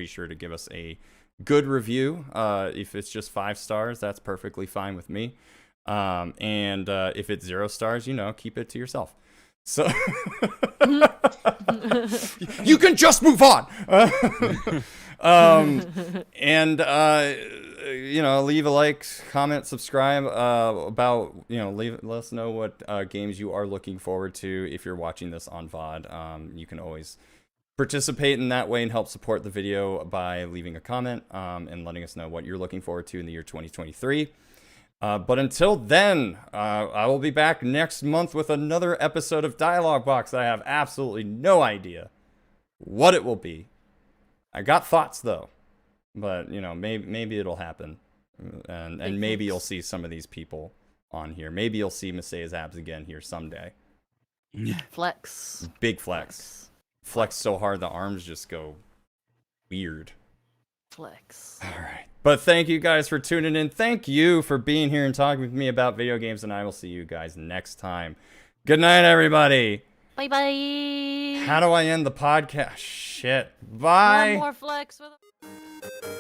sure to give us a good review. If it's just 5 stars, that's perfectly fine with me. And if it's 0 stars, you know, keep it to yourself. So you can just move on. And you know, leave a like, comment, subscribe. About, you know, let us know what games you are looking forward to if you're watching this on VOD. You can always participate in that way and help support the video by leaving a comment and letting us know what you're looking forward to in the year 2023. But until then, I will be back next month with another episode of DialogBOX. I have absolutely no idea what it will be. I got thoughts though, but you know, maybe it'll happen, and maybe you'll see some of these people on here. Maybe you'll see Miss A's abs again here someday. Flex. Big flex. Flex so hard the arms just go weird. Flex. All right. But thank you guys for tuning in. Thank you for being here and talking with me about video games, and I will see you guys next time. Good night, everybody. Bye bye. How do I end the podcast? Shit. Bye. One more flex for the